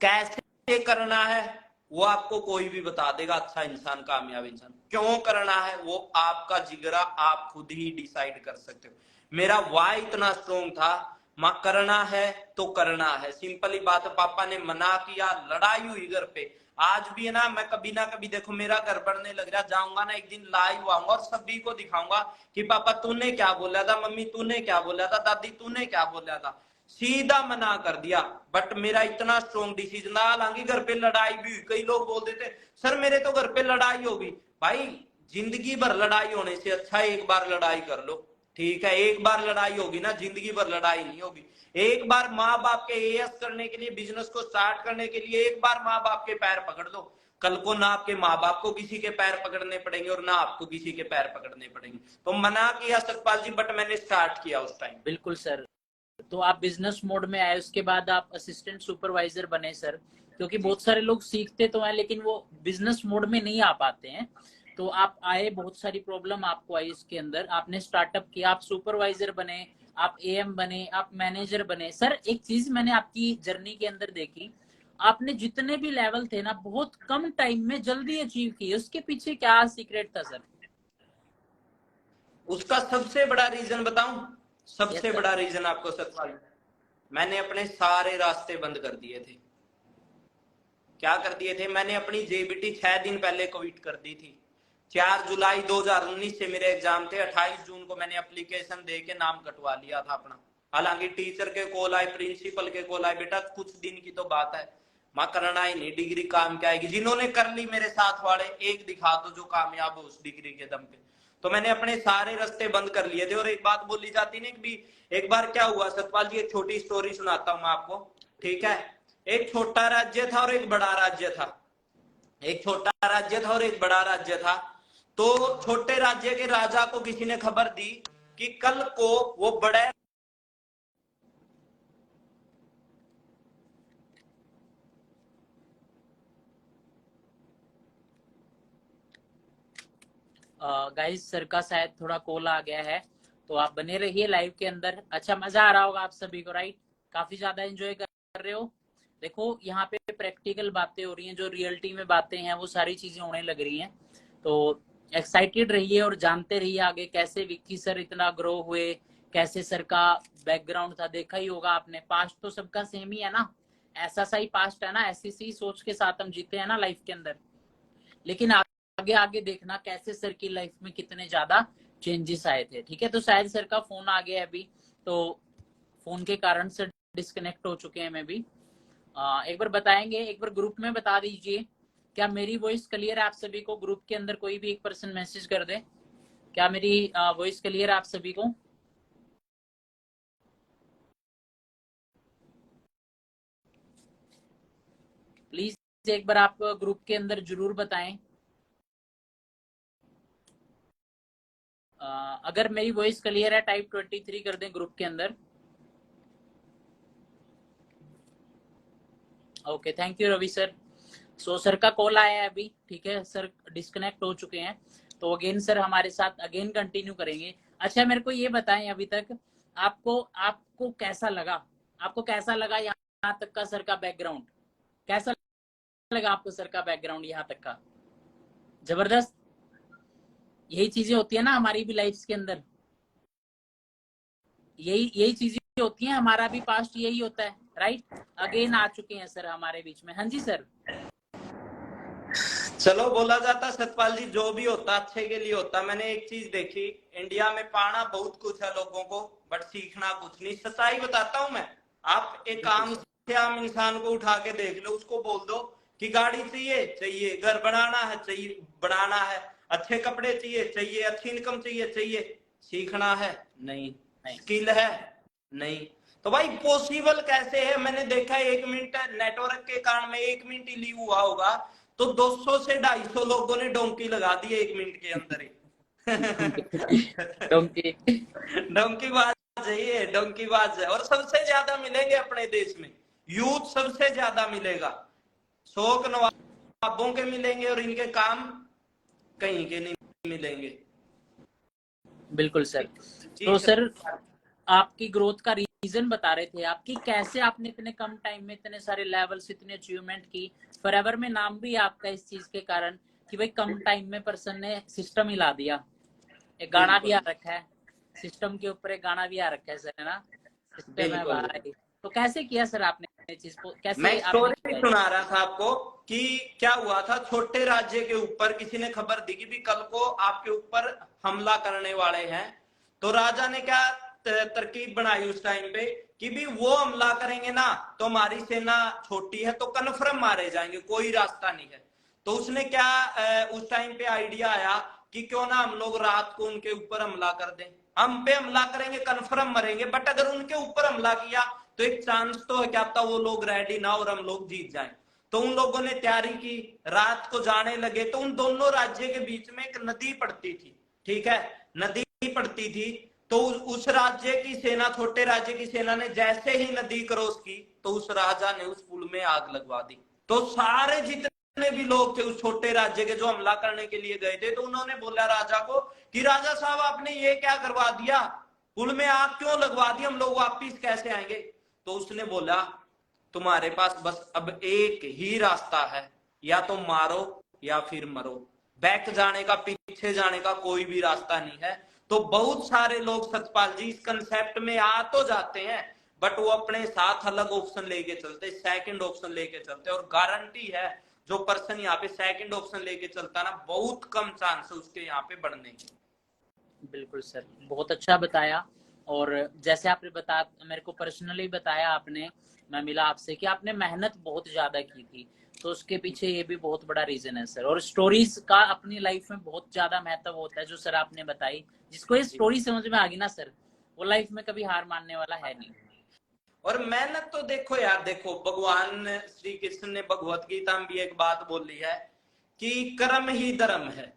कैसे करना है वो आपको कोई भी बता देगा, अच्छा इंसान, कामयाब इंसान। क्यों करना है वो आपका जिगरा, आप खुद ही डिसाइड कर सकते हो। मेरा वाई इतना स्ट्रोंग था, मां करना है तो करना है, सिंपल ही बात है। पापा ने मना किया, लड़ाई हुई घर पे। आज भी है ना, मैं कभी ना कभी, देखो मेरा घर बढ़ने लग रहा, जाऊंगा ना एक दिन लाइव आऊंगा और सभी को दिखाऊंगा कि पापा तूने क्या बोला था, मम्मी तूने क्या बोला था, दादी तूने क्या बोला था। सीधा मना कर दिया। बट मेरा इतना स्ट्रॉन्ग डिसीजन, हालांकि घर पे लड़ाई भी हुई, कई लोग बोल देते सर मेरे तो घर पे लड़ाई होगी। भाई जिंदगी भर लड़ाई होने से अच्छा एक बार लड़ाई कर लो, ठीक है। एक बार लड़ाई होगी ना, जिंदगी भर लड़ाई नहीं होगी। एक बार माँ बाप के एएस करने के लिए, बिजनेस को स्टार्ट करने के लिए एक बार माँ बाप के पैर पकड़ लो, कल को ना आपके माँ बाप को किसी के पैर पकड़ने पड़ेंगे और ना आपको किसी के पैर पकड़ने पड़ेंगे। तो मना किया सतपाल जी, बट मैंने स्टार्ट किया उस टाइम। बिल्कुल सर। तो आप बिजनेस मोड में आए, उसके बाद आप असिस्टेंट सुपरवाइजर बने सर, क्योंकि बहुत सारे लोग सीखते तो हैं लेकिन वो बिजनेस मोड में नहीं आ पाते हैं। तो आप आए, बहुत सारी प्रॉब्लम आपको आई इसके अंदर, आपने स्टार्टअप किया, आप सुपरवाइजर बने, आप एएम बने, आप मैनेजर बने। सर एक चीज मैंने आपकी जर्नी के अंदर देखी, आपने जितने भी लेवल थे ना बहुत कम टाइम में जल्दी अचीव किए, उसके पीछे क्या सीक्रेट था सर? उसका सबसे बड़ा रीजन बताऊं, यस सबसे सर। बड़ा रीजन आपको सतपाल, मैंने अपने सारे रास्ते बंद कर दिए थे। क्या कर दिए थे मैंने? अपनी जेबीटी 6 दिन पहले क्विट कर दी थी। 4 जुलाई 2019 से मेरे एग्जाम थे, 28 जून को मैंने एप्लीकेशन दे के नाम कटवा लिया था अपना। हालांकि टीचर के कॉल आए, प्रिंसिपल के कॉल आए, बेटा कुछ दिन की तो बात है, मां करना ही नहीं, डिग्री काम क्या आएगी। जिन्होंने कर ली मेरे साथ वाले, एक दिखा दो जो कामयाब हो उस डिग्री के दम पे। तो मैंने अपने सारे रास्ते बंद कर लिए थे। और एक बात बोली जाती नहीं भी, एक बार क्या हुआ सतपाल जी, एक छोटी स्टोरी सुनाता हूं मैं आपको, ठीक है। एक छोटा राज्य था और एक बड़ा राज्य था। एक छोटा राज्य था और एक बड़ा राज्य था। तो छोटे राज्य के राजा को किसी ने खबर दी कि कल को वो बड़े गाइस सर का शायद थोड़ा कॉल आ गया है, तो आप बने रहिए लाइव के अंदर। अच्छा मजा आ रहा होगा आप सभी को, राइट? काफी ज्यादा एंजॉय कर रहे हो। देखो यहाँ पे प्रैक्टिकल बातें हो रही हैं, जो रियलिटी में बातें हैं वो सारी चीजें होने लग रही हैं। तो एक्साइटेड रहिए और जानते रहिए आगे कैसे विक्की सर इतना ग्रो हुए, कैसे सर का बैकग्राउंड था। देखा ही होगा आपने, पास्ट तो सबका सेम ही है ना, ऐसा सा ही पास्ट है ना, ऐसी सी सोच के साथ हम जीते हैं ना लाइफ के अंदर। लेकिन आगे आगे देखना कैसे सर की लाइफ में कितने ज्यादा चेंजेस आए थे। ठीक है, तो शायद सर का फोन आ गया अभी, तो फोन के कारण सर डिस्कनेक्ट हो चुके हैं। मैं भी एक बार बताएंगे, एक बार ग्रुप में बता दीजिए, क्या मेरी वॉइस क्लियर है आप सभी को? ग्रुप के अंदर कोई भी एक पर्सन मैसेज कर दे, क्या मेरी वॉइस क्लियर है आप सभी को? प्लीज एक बार आप ग्रुप के अंदर जरूर बताएं। अगर मेरी वॉइस क्लियर है टाइप 23 कर दें ग्रुप के अंदर। Okay, thank you Ravi sir. So sir का कॉल आया है अभी, ठीक है, सर डिस्कनेक्ट हो चुके हैं, तो अगेन सर हमारे साथ अगेन कंटिन्यू करेंगे। अच्छा मेरे को ये बताएं अभी तक आपको आपको कैसा लगा, आपको कैसा लगा यहाँ तक का सर का बैकग्राउंड? कैसा लगा आपको सर का बैकग्राउंड यहाँ तक का? जबरदस्त। यही चीजें होती है ना हमारी भी लाइफ के अंदर, यही यही चीजें होती हैं, हमारा भी पास्ट यही होता है। राइट। अगेन आ चुके हैं सर हमारे बीच में। हाँ जी सर। चलो, बोला जाता सतपाल जी, जो भी होता अच्छे के लिए होता। मैंने एक चीज देखी, इंडिया में पाना बहुत कुछ है लोगों को, बट सीखना कुछ नहीं। सच्चाई बताता हूं मैं। आप एक बिल्कुल आम सर। से आम इंसान को उठा के देख लो, उसको बोल दो कि गाड़ी चाहिए, चाहिए। घर बनाना है, चाहिए, बनाना है। अच्छे कपड़े चाहिए, चाहिए। अच्छी इनकम चाहिए, चाहिए। सीखना है, नहीं। नहीं। स्किल है, नहीं। तो भाई पॉसिबल कैसे है? मैंने देखा 1 मिनट नेटवर्क के कारण में 1 मिनट ही लीव हुआ होगा, तो 200 से 250 लोगों ने डोंकी लगा दी 1 मिनट के अंदर ही। डोंकी। डोंकी बाज है ये, डोंकी बाज है। और सबसे ज्यादा मिलेंगे अपने देश में, यूथ सबसे ज्यादा मिलेगा। शौक नवाबों के मिलेंगे और इनके काम कहीं के नहीं मिलेंगे। बिल्कुल सर। जी तो सर। सर आपकी ग्रोथ का रीजन बता रहे थे आपकी, कैसे आपने इतने कम टाइम में इतने सारे लेवल्स, इतने अचीवमेंट की। फॉरएवर में नाम भी आपका इस चीज के कारण कि भाई कम टाइम में पर्सन ने सिस्टम हिला दिया। एक गाना भी बिल्कुल, आ रखा है, सिस्टम के ऊपर एक गाना भी आ रखा है सर, है ना? सिस्टम है बिल्कुल। भाई। तो कैसे किया सर आपने इस चीज को, मैं कैसे आपने स्टोरी किया ये? सुना रहा था आपको कि क्या हुआ था। छोटे राज्य के ऊपर किसी ने खबर दी कि भी कल को आपके ऊपर हमला करने वाले हैं। तो राजा ने क्या तरकीब बनाई उस टाइम पे कि भी वो हमला करेंगे ना, तो हमारी सेना छोटी है, तो कन्फर्म मारे जाएंगे, कोई रास्ता नहीं है। तो उसने क्या उस टाइम पे आइडिया आया कि क्यों ना हम लोग रात को उनके ऊपर हमला कर दें। हम पे हमला करेंगे, कन्फर्म मरेंगे, बट अगर उनके ऊपर हमला किया तो एक चांस तो है, क्या पता वो लोग रेडी ना और हम लोग जीत जाएं। तो उन लोगों ने तैयारी की, रात को जाने लगे। तो उन दोनों राज्य के बीच में एक नदी पड़ती थी, ठीक है, नदी पड़ती थी। तो उस राज्य की सेना, छोटे राज्य की सेना ने जैसे ही नदी क्रॉस की, तो उस राजा ने उस पुल में आग लगवा दी। तो सारे जितने भी लोग थे उस छोटे राज्य के जो हमला करने के लिए गए थे, तो उन्होंने बोला राजा को कि राजा साहब आपने ये क्या करवा दिया, पुल में आग क्यों लगवा दी, हम लोग वापिस कैसे आएंगे? तो उसने बोला तुम्हारे पास बस अब एक ही रास्ता है, या तो मारो या फिर मरो। बैक जाने का, पीछे जाने का कोई भी रास्ता नहीं है। तो बहुत सारे लोग सतपाल जी इस कंसेप्ट में आ तो जाते हैं, बट वो अपने साथ अलग ऑप्शन लेके चलते, सेकंड ऑप्शन लेके चलते। और गारंटी है जो पर्सन यहाँ पे सेकंड ऑप्शन लेके चलता ना, बहुत कम चांस है उसके यहाँ पे बढ़ने की। बिल्कुल सर, बहुत अच्छा बताया। और जैसे आपने बता, मेरे को पर्सनली बताया आपने, मैं मिला आपसे कि आपने मेहनत बहुत ज्यादा की थी, तो उसके पीछे ये भी बहुत बड़ा रीजन है सर। और स्टोरीज का अपनी लाइफ में बहुत ज्यादा महत्व होता है, जो सर आपने बताई। जिसको ये स्टोरी समझ में आ गई ना सर, वो लाइफ में कभी हार मानने वाला है नहीं। और मेहनत तो देखो यार, देखो भगवान श्री कृष्ण ने भगवत गीता में भी एक बात बोली है कि कर्म ही धर्म है,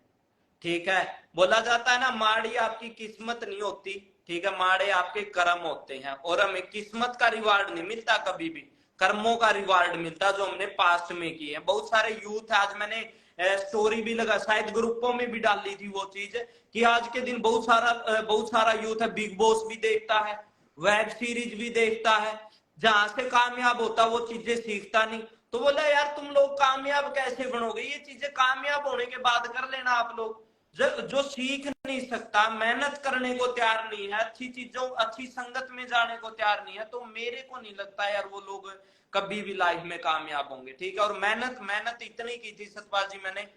ठीक है। बोला जाता है ना, माड़ी आपकी किस्मत नहीं होती, ठीक है, माड़े आपके कर्म होते हैं। और हमें किस्मत का रिवार्ड नहीं मिलता कभी भी, कर्मों का रिवार्ड मिलता जो हमने पास्ट में किए हैं। बहुत सारे यूथ, आज मैंने स्टोरी भी लगा, शायद ग्रुपों में भी डाली थी वो चीज, कि आज के दिन बहुत सारा यूथ है, बिग बॉस भी देखता है, वेब सीरीज भी देखता है, जहां से कामयाब होता वो चीजें सीखता नहीं। तो बोला यार तुम लोग कामयाब कैसे बनोगे, ये चीजें कामयाब होने के बाद कर लेना आप लोग। जो सीख नहीं सकता, मेहनत करने को तैयार नहीं है, अच्छी चीजों, अच्छी संगत में जाने को तैयार नहीं है, तो मेरे को नहीं लगता यार वो लोग कभी भी लाइफ में कामयाब होंगे, ठीक है। और मेहनत मेहनत इतनी की थी सतपाल जी, मैंने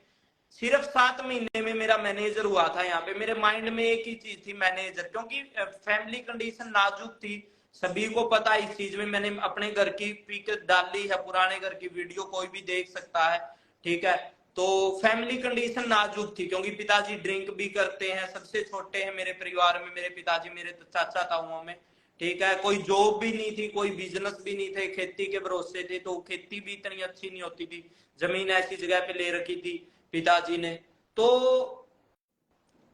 सिर्फ 7 महीने में मेरा मैनेजर हुआ था यहाँ पे। मेरे माइंड में एक ही चीज थी, मैनेजर, क्योंकि फैमिली कंडीशन नाजुक थी, सभी को पता इस चीज में। मैंने अपने घर की पिक डाली है, पुराने घर की वीडियो कोई भी देख सकता है, ठीक है। तो फैमिली कंडीशन नाजुक थी, क्योंकि पिताजी ड्रिंक भी करते हैं, सबसे छोटे हैं मेरे परिवार में मेरे पिताजी, मेरे चाचा ताऊओं में, ठीक है। कोई जॉब भी नहीं थी, कोई बिजनेस भी नहीं थे, खेती के भरोसे थे। तो खेती भी इतनी अच्छी नहीं होती थी, जमीन ऐसी जगह पे ले रखी थी पिताजी ने। तो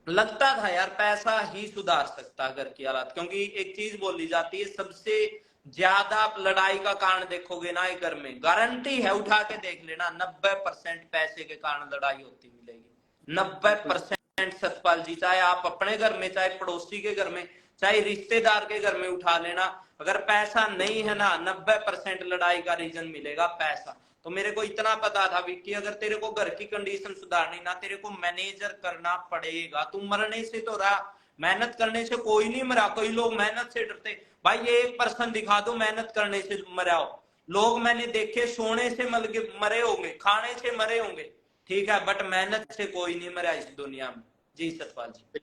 लगता था यार पैसा ही सुधार सकता घर की हालात, क्योंकि एक चीज बोली जाती है, सबसे ज्यादा आप लड़ाई का कारण देखोगे ना घर में, गारंटी है, उठा के देख लेना, 90% पैसे के कारण लड़ाई होती मिलेगी। नब्बे बिल्कुल। परसेंट सतपाल जी, चाहे आप अपने घर में, चाहे पड़ोसी के घर में, चाहे रिश्तेदार के घर में उठा लेना, अगर पैसा नहीं है ना, 90% लड़ाई का रीजन मिलेगा पैसा। तो मेरे को इतना पता था कि अगर तेरे को घर की कंडीशन सुधारनी ना, तेरे को मैनेजर करना पड़ेगा। तू मरने से तो रहा, मेहनत करने से कोई नहीं मरा। कोई लोग मेहनत से डरते, भाई ये एक पर्सन दिखा दो मेहनत करने से मरा हो। लोग मैंने देखे सोने से मरे होंगे, खाने से मरे होंगे, ठीक है, बट मेहनत से कोई नहीं मरा इस दुनिया में। जी सतपाल जी।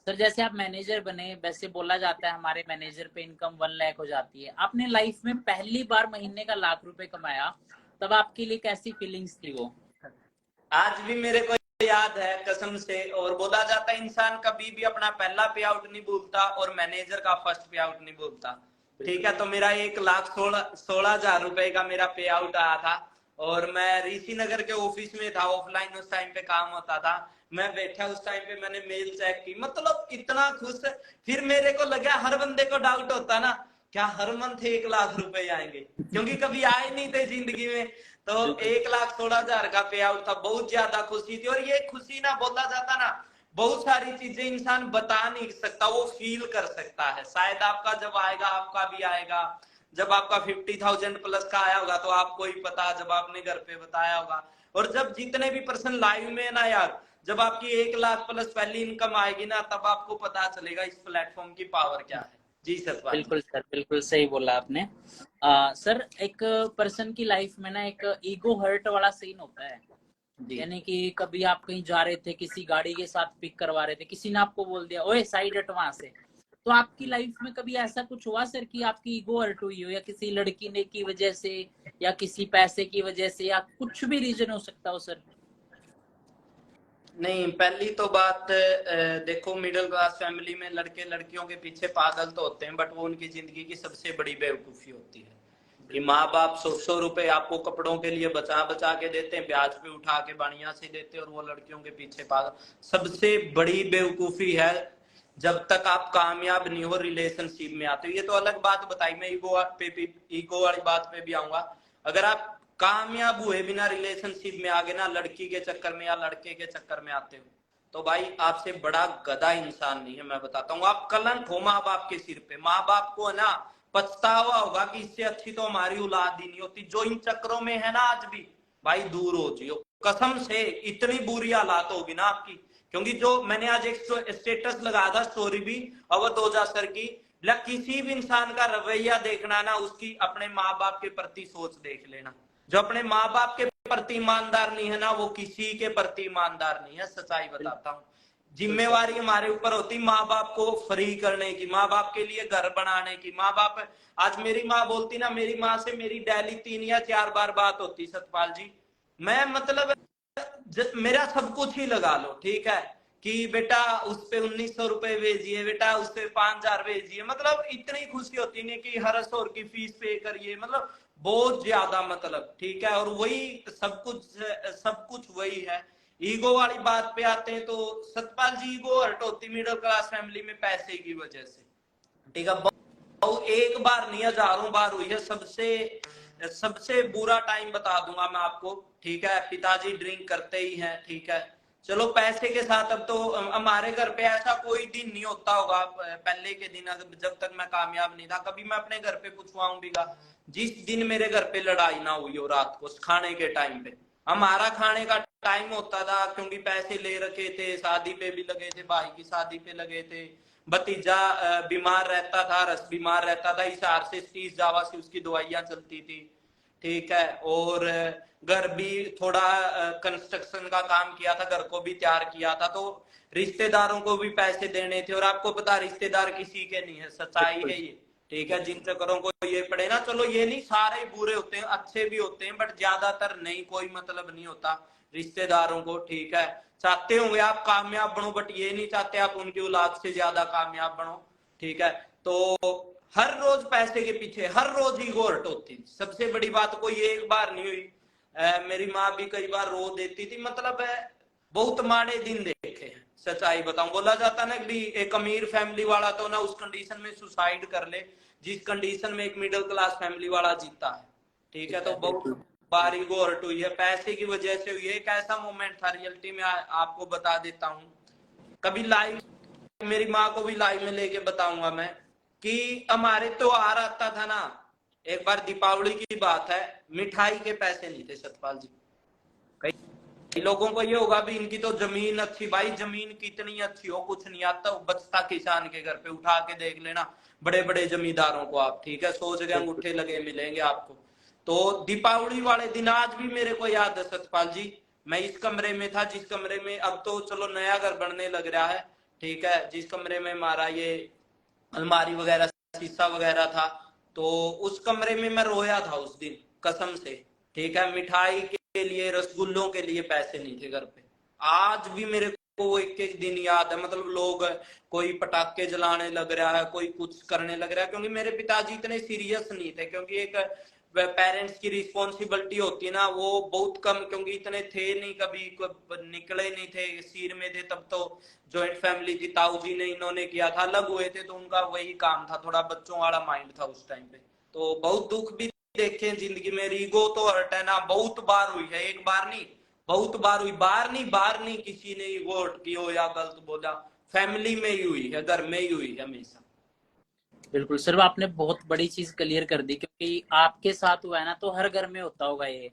सर जैसे आप मैनेजर बने, वैसे बोला जाता है हमारे मैनेजर पे इनकम 1 लाख हो जाती है। आपने लाइफ में पहली बार महीने का 1 लाख रुपए कमाया, तब आपके लिए कैसी फीलिंग्स थी वो? आज भी मेरे को याद है कसम से। और बोला जाता है इंसान कभी भी अपना पहला पे आउट नहीं भूलता और मैनेजर का फर्स्ट पे आउट नहीं भूलता, ठीक है। तो मेरा 1,16,16,000 रुपए का मेरा पे आउट आया था और मैं ऋषि नगर के ऑफिस में था, ऑफलाइन उस टाइम पे काम होता था। मैं बैठा उस टाइम पे, मैंने मेल चेक की, मतलब इतना खुश। फिर मेरे को लगा, हर बंदे को डाउट होता ना, क्या हर मंथ 1 लाख रुपए आएंगे, क्योंकि कभी आए नहीं थे जिंदगी में। तो 1,16,000 का पे आउट था, बहुत ज्यादा खुशी थी। और ये खुशी ना, बोला जाता ना, बहुत सारी चीजें इंसान बता नहीं सकता, वो फील कर सकता है। शायद आपका जब आएगा, आपका भी आएगा। जब आपका 50,000 प्लस का आया होगा तो आपको ही पता, जब आपने घर पे बताया होगा। और जब जितने भी पर्सन लाइव में ना यार, जब आपकी 1 लाख प्लस पहली इनकम आएगी ना, तब आपको पता चलेगा इस प्लेटफॉर्म की पावर क्या है। जी सतपाल जी। बिल्कुल सर, बिल्कुल सही बोला आपने। सर एक पर्सन की लाइफ में ना एक ईगो हर्ट वाला सीन होता है। जी यानी कि कभी आप कहीं जा रहे थे, किसी गाड़ी के साथ पिक करवा रहे थे, किसी ने आपको बोल दिया ओए साइड हट वहां से। तो आपकी लाइफ में कभी ऐसा कुछ हुआ सर कि आपकी ईगो हर्ट हुई हो, या किसी लड़की ने की वजह से, या किसी पैसे की वजह से, या कुछ भी रीजन हो सकता हो सर? नहीं, पहली तो बात देखो, मिडिल क्लास फैमिली में लड़के लड़कियों के पीछे पागल तो होते हैं, बट वो उनकी जिंदगी की सबसे बड़ी बेवकूफी होती है कि माँ बाप 100-100 रुपए आपको कपड़ों के लिए बचा बचा के देते हैं, ब्याज पे उठा के बढ़िया से देते हैं, और वो लड़कियों के पीछे पागल। सबसे बड़ी बेवकूफी है जब तक आप कामयाब नहीं हो रिलेशनशिप में आते हो। ये तो अलग बात बताई, मैं ईगो वाली बात पे भी आऊंगा। अगर आप कामयाब हुए बिना रिलेशनशिप में आगे ना, लड़की के चक्कर में या लड़के के चक्कर में आते हो, तो भाई आपसे बड़ा गधा इंसान नहीं है। मैं बताता हूँ, आप कलंक हो माँ बाप के सिर पे। माँ बाप को है ना पछतावा होगा कि इससे अच्छी तो हमारी औलाद ही नहीं होती। जो इन चक्करों में है ना आज भी, भाई दूर हो जियो कसम से। इतनी बुरी हालात होगी ना आपकी, क्योंकि जो मैंने आज एक स्टेटस लगाया था, स्टोरी भी अवध ओझा सर की, किसी भी इंसान का रवैया देखना ना, उसकी अपने माँ बाप के प्रति सोच देख लेना। जो अपने माँ बाप के प्रति ईमानदार नहीं है ना, वो किसी के प्रति ईमानदार नहीं है। सच्चाई बताता हूँ। जिम्मेवारी हमारे ऊपर होती माँ बाप को फ्री करने की, माँ बाप के लिए घर बनाने की। माँ बाप, आज मेरी माँ बोलती ना, मेरी माँ से मेरी डेली 3 या 4 बार बात होती सतपाल जी। मैं मतलब मेरा सब कुछ ही लगा लो, ठीक है, कि बेटा उस पे 1,900 रुपए भेजिए, बेटा उस पे 5,000 भेजिए। मतलब इतनी खुशी होती नहीं कि हर शोर की फीस पे करिए, मतलब बहुत ज्यादा, मतलब ठीक है। और वही सब कुछ वही है। ईगो वाली बात पे आते हैं तो सतपाल जी, ईगो हर्ट होती मिडिल क्लास फैमिली में पैसे की वजह से, ठीक है। एक बार नहीं, हजारों बार हुई है। सबसे सबसे बुरा टाइम बता दूंगा मैं आपको, ठीक है। पिताजी ड्रिंक करते ही हैं, ठीक है। चलो पैसे के साथ, अब तो हमारे घर पे ऐसा कोई दिन नहीं होता होगा पहले के दिन, जब तक मैं कामयाब नहीं था, कभी मैं अपने घर पे पूछवाऊंगा जिस दिन मेरे घर पे लड़ाई ना हुई हो रात को खाने के टाइम पे। हमारा खाने का टाइम होता था, क्योंकि पैसे ले रखे थे, शादी पे भी लगे थे, भाई की शादी पे लगे थे, भतीजा बीमार रहता था, रस बीमार रहता था, इस हार से 30 जावा से उसकी दवाइयां चलती थी, ठीक है। और घर भी थोड़ा कंस्ट्रक्शन का काम किया था, घर को भी तैयार किया था, तो रिश्तेदारों को भी पैसे देने थे। और आपको पता रिश्तेदार किसी के नहीं है, सच्चाई है ये, ठीक है। जिन चक्करों को ये पड़े ना, चलो ये नहीं सारे बुरे होते हैं, अच्छे भी होते हैं, बट ज्यादातर नहीं, कोई मतलब नहीं होता रिश्तेदारों को, ठीक है। चाहते होंगे आप कामयाब बनो, बट ये नहीं चाहते आप उनकी औलाद से ज्यादा कामयाब बनो, ठीक है। तो हर रोज पैसे के पीछे, हर रोज ही गोरट होती थी। सबसे बड़ी बात कोई एक बार नहीं हुई। मेरी माँ भी कई बार रो देती थी, मतलब बहुत माड़े दिन देखे हैं। सच्चाई बताऊं, बोला जाता ना कि एक अमीर फैमिली वाला तो ना उस कंडीशन में सुसाइड कर ले जिस कंडीशन में एक मिडिल क्लास फैमिली वाला जीता है, ठीक है। तो बहुत बारी गोरट हुई है, पैसे की वजह से हुई है। एक ऐसा मोमेंट था रियलिटी में, आपको बता देता हूँ। कभी लाइव, मेरी माँ को भी लाइव में लेके बताऊंगा मैं, कि हमारे त्योहार आता था ना, एक बार दीपावली की बात है, मिठाई के पैसे नहीं थे सतपाल जी। लोगों को ये होगा भी इनकी तो जमीन अच्छी, भाई जमीन कितनी अच्छी हो कुछ नहीं आता, बचता किसान के घर पे उठा के देख लेना बड़े बड़े जमींदारों को आप, ठीक है, 100 जगह बिल्कुल अंगूठे लगे मिलेंगे आपको। तो दीपावली वाले दिन आज भी मेरे को याद है सतपाल जी, मैं इस कमरे में था जिस कमरे में, अब तो चलो नया घर बनने लग रहा है, ठीक है, जिस कमरे में हमारा ये अलमारी वगैरह शीशा वगैरह था, तो उस कमरे में मैं रोया था उस दिन कसम से, ठीक है, मिठाई के लिए रसगुल्लों के लिए पैसे नहीं थे घर पे। आज भी मेरे को वो एक एक दिन याद है, मतलब लोग कोई पटाखे जलाने लग रहा है, कोई कुछ करने लग रहा है, क्योंकि मेरे पिताजी इतने सीरियस नहीं थे, क्योंकि एक पेरेंट्स की रिस्पॉन्सिबिलिटी होती है ना वो बहुत कम, क्योंकि इतने थे नहीं, कभी निकले नहीं थे, सिर में थे तब तो जॉइंट फैमिली थी, ताऊ जी ने इन्होंने किया था, अलग हुए थे तो उनका वही काम था, थोड़ा बच्चों वाला माइंड था उस टाइम पे। तो बहुत दुख भी देखे जिंदगी में, ईगो तो हर्ट है ना, बहुत बार हुई है, एक बार नहीं बहुत बार हुई, बार नहीं किसी ने ईगो हर्ट की हो या गलत बोला, फैमिली में ही हुई है, घर में ही हुई है हमेशा। बिल्कुल सर, आपने बहुत बड़ी चीज क्लियर कर दी, क्योंकि आपके साथ हुआ है ना तो हर घर में होता होगा ये।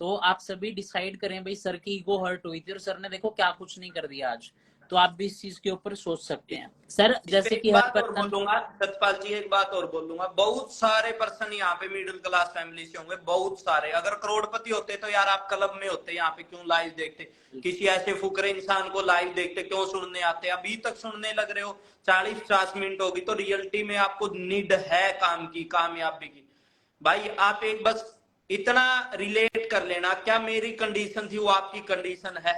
तो आप सभी डिसाइड करें भाई, सर की ईगो हर्ट हुई थी और सर ने देखो क्या कुछ नहीं कर दिया आज, तो आप भी इस चीज के ऊपर सोच सकते हैं सर। इस पे जैसे एक कि हर बात और पर्सन, बोलूंगा सतपाल जी, एक बात और बोलूंगा, बहुत सारे पर्सन यहाँ पे मिडिल क्लास फैमिली से होंगे, बहुत सारे, अगर करोड़पति होते तो यार आप क्लब में होते, यहाँ पे क्यों लाइव देखते, किसी ऐसे फुकरे इंसान को लाइव देखते, क्यों सुनने आते, अभी तक सुनने लग रहे हो, 40-50 मिनट होगी, तो रियलिटी में आपको नीड है काम की, कामयाबी की। भाई आप एक बस इतना रिलेट कर लेना, क्या मेरी कंडीशन थी वो आपकी कंडीशन है,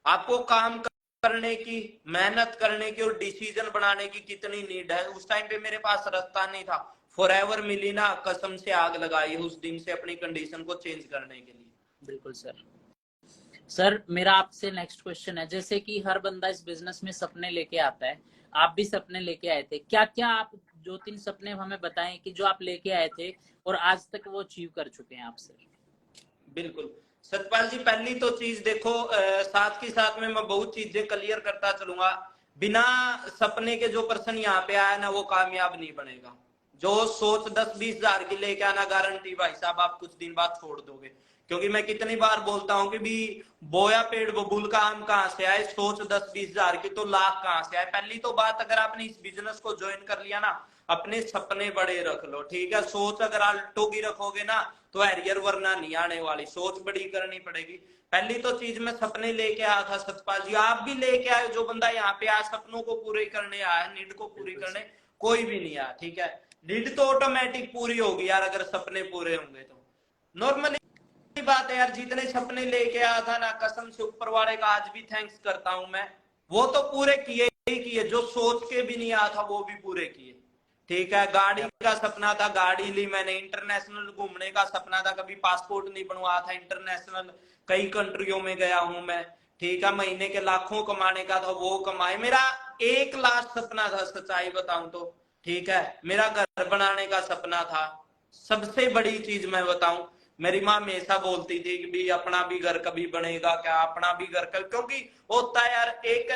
आपको काम करने की, मेहनत करने की और डिसीजन बनाने की कितनी नीड है। उस टाइम पे मेरे पास रास्ता नहीं था, फॉरएवर मिली ना, कसम से आग लगाई उस दिन से अपनी कंडीशन को चेंज करने के लिए। बिल्कुल सर। सर मेरा आपसे नेक्स्ट क्वेश्चन है, जैसे कि हर बंदा इस बिजनेस में सपने लेके आता है, आप भी सपने लेके आए थे, क्या क्या आप 2-3 सपने हमें बताएं कि जो आप लेके आए थे और आज तक वो अचीव कर चुके हैं आप सर। बिल्कुल सतपाल जी, पहली तो चीज देखो, साथ के साथ में मैं बहुत चीजें क्लियर करता चलूंगा, बिना सपने के जो पर्सन यहाँ पे आया ना वो कामयाब नहीं बनेगा। जो सोच 10-20 हजार की लेके आना, गारंटी भाई साहब आप कुछ दिन बाद छोड़ दोगे, क्योंकि मैं कितनी बार बोलता हूँ कि भी बोया पेड़ बबूल का आम कहाँ से आए, सोच 10-20 हजार की तो लाख कहाँ से आए। पहली तो बात, अगर आपने इस बिजनेस को ज्वाइन कर लिया ना, अपने सपने बड़े रख लो, ठीक है, सोच अगर आल्टो की रखोगे ना तो हैरियर वरना नहीं आने वाली, सोच बड़ी करनी पड़ेगी। पहली तो चीज मैं सपने लेके आया था सतपाल जी, आप भी लेके आए, जो बंदा यहाँ पे आया सपनों को पूरे करने आया, नीड को पूरी करने, कोई भी नहीं आया, ठीक है, नीड तो ऑटोमेटिक पूरी होगी यार अगर सपने पूरे होंगे तो। नॉर्मली बात है यार, जितने सपने लेके आया था ना, कसम से ऊपर वाले का आज भी थैंक्स करता हूं मैं, वो तो पूरे किए ही किए, जो सोच के भी नहीं आया था वो भी पूरे किए, ठीक है। गाड़ी का सपना था, गाड़ी ली मैंने, इंटरनेशनल घूमने का सपना था, कभी पासपोर्ट नहीं बनवाया था, इंटरनेशनल कई कंट्रियों में गया हूं मैं, ठीक है, महीने के लाखों कमाने का था, वो कमाए। मेरा एक लास्ट सपना था सच्चाई बताऊं तो, ठीक है, मेरा घर बनाने का सपना था। सबसे बड़ी चीज मैं बताऊं, मेरी माँ हमेशा बोलती थी कि भी अपना भी घर कभी बनेगा क्या, अपना भी घर कभी, क्योंकि होता है यार, एक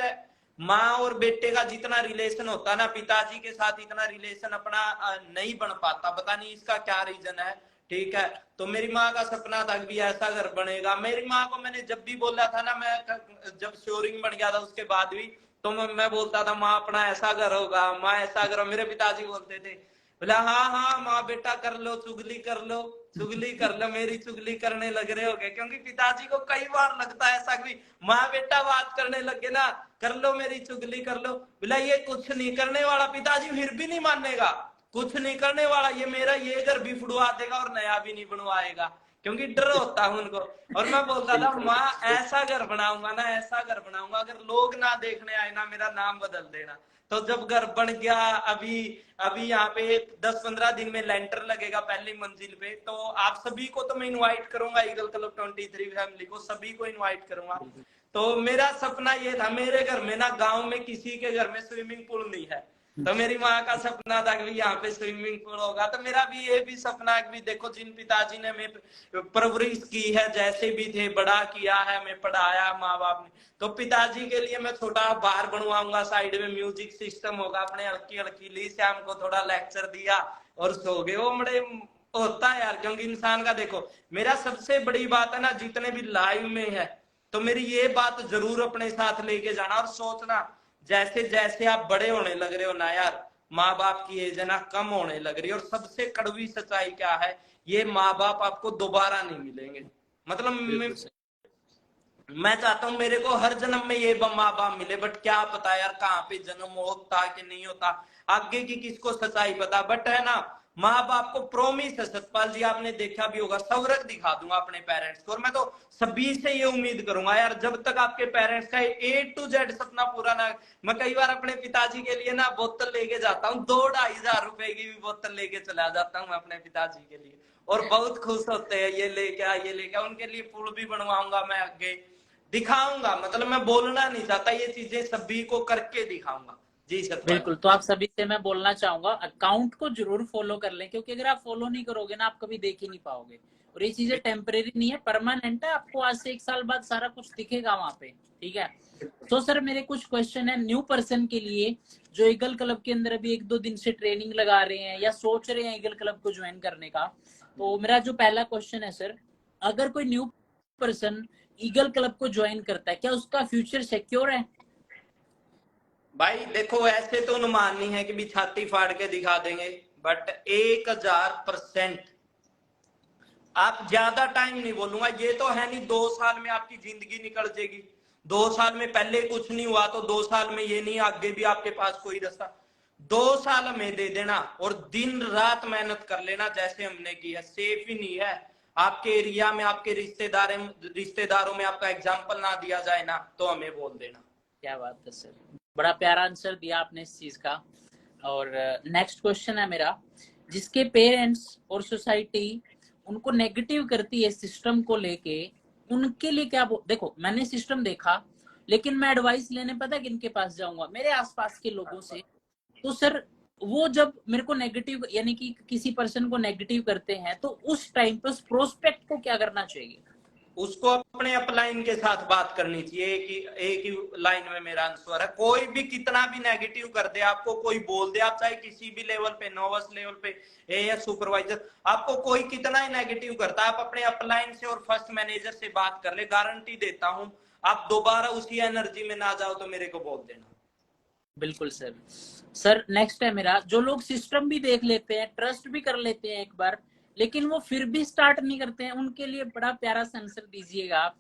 माँ और बेटे का जितना रिलेशन होता ना, पिताजी के साथ इतना रिलेशन अपना नहीं बन पाता, पता नहीं इसका क्या रीजन है, ठीक है। तो मेरी माँ का सपना था कि ऐसा घर बनेगा। मेरी माँ को मैंने जब भी बोला था ना, मैं जब श्योरिंग बन गया था उसके बाद भी, तो मैं बोलता था माँ अपना ऐसा घर होगा, माँ ऐसा घर, मेरे पिताजी बोलते थे, बोला हाँ हाँ माँ बेटा कर लो, चुगली कर लो, चुगली कर लो, मेरी चुगली करने लग रहे हो गए, क्योंकि पिताजी को कई बार लगता है ऐसा कि माँ बेटा बात करने लगे ना, कर लो मेरी चुगली कर लो, बोला ये कुछ नहीं करने वाला, पिताजी फिर भी नहीं मानेगा, कुछ नहीं करने वाला, ये मेरा ये घर भी फुड़वा देगा और नया भी नहीं बनवाएगा, क्योंकि डर होता है उनको। और मैं बोलता था माँ ऐसा घर बनाऊंगा ना, ऐसा घर बनाऊंगा, अगर लोग ना देखने आए ना मेरा नाम बदल देना। तो जब घर बन गया, अभी अभी यहाँ पे 10-15 दिन में लेंटर लगेगा पहली मंजिल पे, तो आप सभी को तो मैं इनवाइट करूंगा, ईगल क्लब 23 फैमिली को, सभी को इनवाइट करूंगा। तो मेरा सपना ये था, मेरे घर में ना, गांव में किसी के घर में स्विमिंग पूल नहीं है, तो मेरी माँ का सपना था कि यहाँ पे स्विमिंग पूल होगा। तो मेरा भी ये भी सपना है कि देखो जिन पिताजी ने हमें परवरिश की है, जैसे भी थे बड़ा किया है, हमें पढ़ाया माँ बाप ने, तो पिताजी के लिए मैं छोटा बार बनवाऊंगा, साइड में म्यूजिक सिस्टम होगा, अपने हल्की हल्की ली शाम को थोड़ा लेक्चर दिया और सो गए। वो बड़े होता है यार, क्योंकि इंसान का देखो, मेरा सबसे बड़ी बात है ना, जितने भी लाइव में है तो मेरी ये बात जरूर अपने साथ लेके जाना और सोचना, जैसे जैसे आप बड़े होने लग रहे हो ना यार, माँ बाप की एज है ना कम होने लग रही है, और सबसे कड़वी सच्चाई क्या है, ये माँ बाप आपको दोबारा नहीं मिलेंगे। मतलब बिल्कुल सही। मैं चाहता हूँ मेरे को हर जन्म में ये माँ बाप मिले, बट क्या पता यार कहाँ पे जन्म होता कि नहीं होता, आगे की किसको सच्चाई पता। बट है ना, माँ बाप को प्रॉमिस है सतपाल जी, आपने देखा भी होगा, स्वर्ग दिखा दूंगा अपने पेरेंट्स को। और मैं तो सभी से ये उम्मीद करूंगा यार, जब तक आपके पेरेंट्स का A to Z सपना पूरा ना, मैं कई बार अपने पिताजी के लिए ना बोतल लेके जाता हूँ, 2-2,500 रुपए की भी बोतल लेके चला जाता हूँ अपने पिताजी के लिए, और बहुत खुश होते हैं, ये लेके आ ये लेके आ। उनके लिए पुल भी बनवाऊंगा मैं, आगे दिखाऊंगा, मतलब मैं बोलना नहीं चाहता, ये चीजें सभी को करके दिखाऊंगा। जी सतपाल बिल्कुल, जी। तो आप सभी से मैं बोलना चाहूंगा अकाउंट को जरूर फॉलो कर लें, क्योंकि अगर आप फॉलो नहीं करोगे ना, आप कभी देख ही नहीं पाओगे। और ये चीजें टेम्परेरी नहीं है, परमानेंट है। आपको आज से 1 साल बाद सारा कुछ दिखेगा वहां पे, ठीक है। तो सर मेरे कुछ क्वेश्चन है न्यू पर्सन के लिए, जो ईगल क्लब के अंदर अभी 1-2 दिन से ट्रेनिंग लगा रहे हैं या सोच रहे हैं ईगल क्लब को ज्वाइन करने का। तो मेरा जो पहला क्वेश्चन है सर, अगर कोई न्यू पर्सन ईगल क्लब को ज्वाइन करता है, क्या उसका फ्यूचर सिक्योर है? भाई देखो, ऐसे तो अनुमान नहीं है कि भी छाती फाड़ के दिखा देंगे, बट 1000% आप, ज्यादा टाइम नहीं बोलूंगा, ये तो है नहीं 2 साल में आपकी जिंदगी निकल जाएगी। 2 साल में पहले कुछ नहीं हुआ तो 2 साल में ये नहीं आगे भी आपके पास कोई रास्ता। 2 साल में दे देना और दिन रात मेहनत कर लेना, जैसे हमने की है। सेफ ही नहीं है आपके एरिया में, आपके रिश्तेदारों में आपका एग्जाम्पल ना दिया जाए ना, तो हमें बोल देना। क्या बात है सर, बड़ा प्यारा आंसर दिया आपने इस चीज का। और नेक्स्ट क्वेश्चन है मेरा, जिसके पेरेंट्स और सोसाइटी उनको नेगेटिव करती है सिस्टम को लेके, उनके लिए क्या देखो मैंने सिस्टम देखा, लेकिन मैं एडवाइस लेने पता है किनके पास जाऊंगा? मेरे आसपास के लोगों से। तो सर वो जब मेरे को नेगेटिव, यानी कि किसी पर्सन को नेगेटिव करते हैं, तो उस टाइम पर प्रोस्पेक्ट को क्या करना चाहिए? उसको अपने अपलाइन के साथ बात करनी चाहिए। एक ही लाइन में मेरा आंसर है, कोई भी कितना भी नेगेटिव कर दे, आपको कोई बोल दे, आप चाहे किसी भी लेवल पे, नोवस लेवल पे, एएस सुपरवाइजर, आपको कोई कितना ही नेगेटिव करता है, आप अपने अपलाइन से और फर्स्ट मैनेजर से बात कर ले, गारंटी देता हूं आप दोबारा उसी एनर्जी में ना जाओ तो मेरे को बोल देना। बिल्कुल सर। सर नेक्स्ट है मेरा, जो लोग सिस्टम भी देख लेते हैं, ट्रस्ट भी कर लेते हैं एक बार, लेकिन वो फिर भी स्टार्ट नहीं करते हैं, उनके लिए बड़ा प्यारा सा आंसर दीजिएगा आप।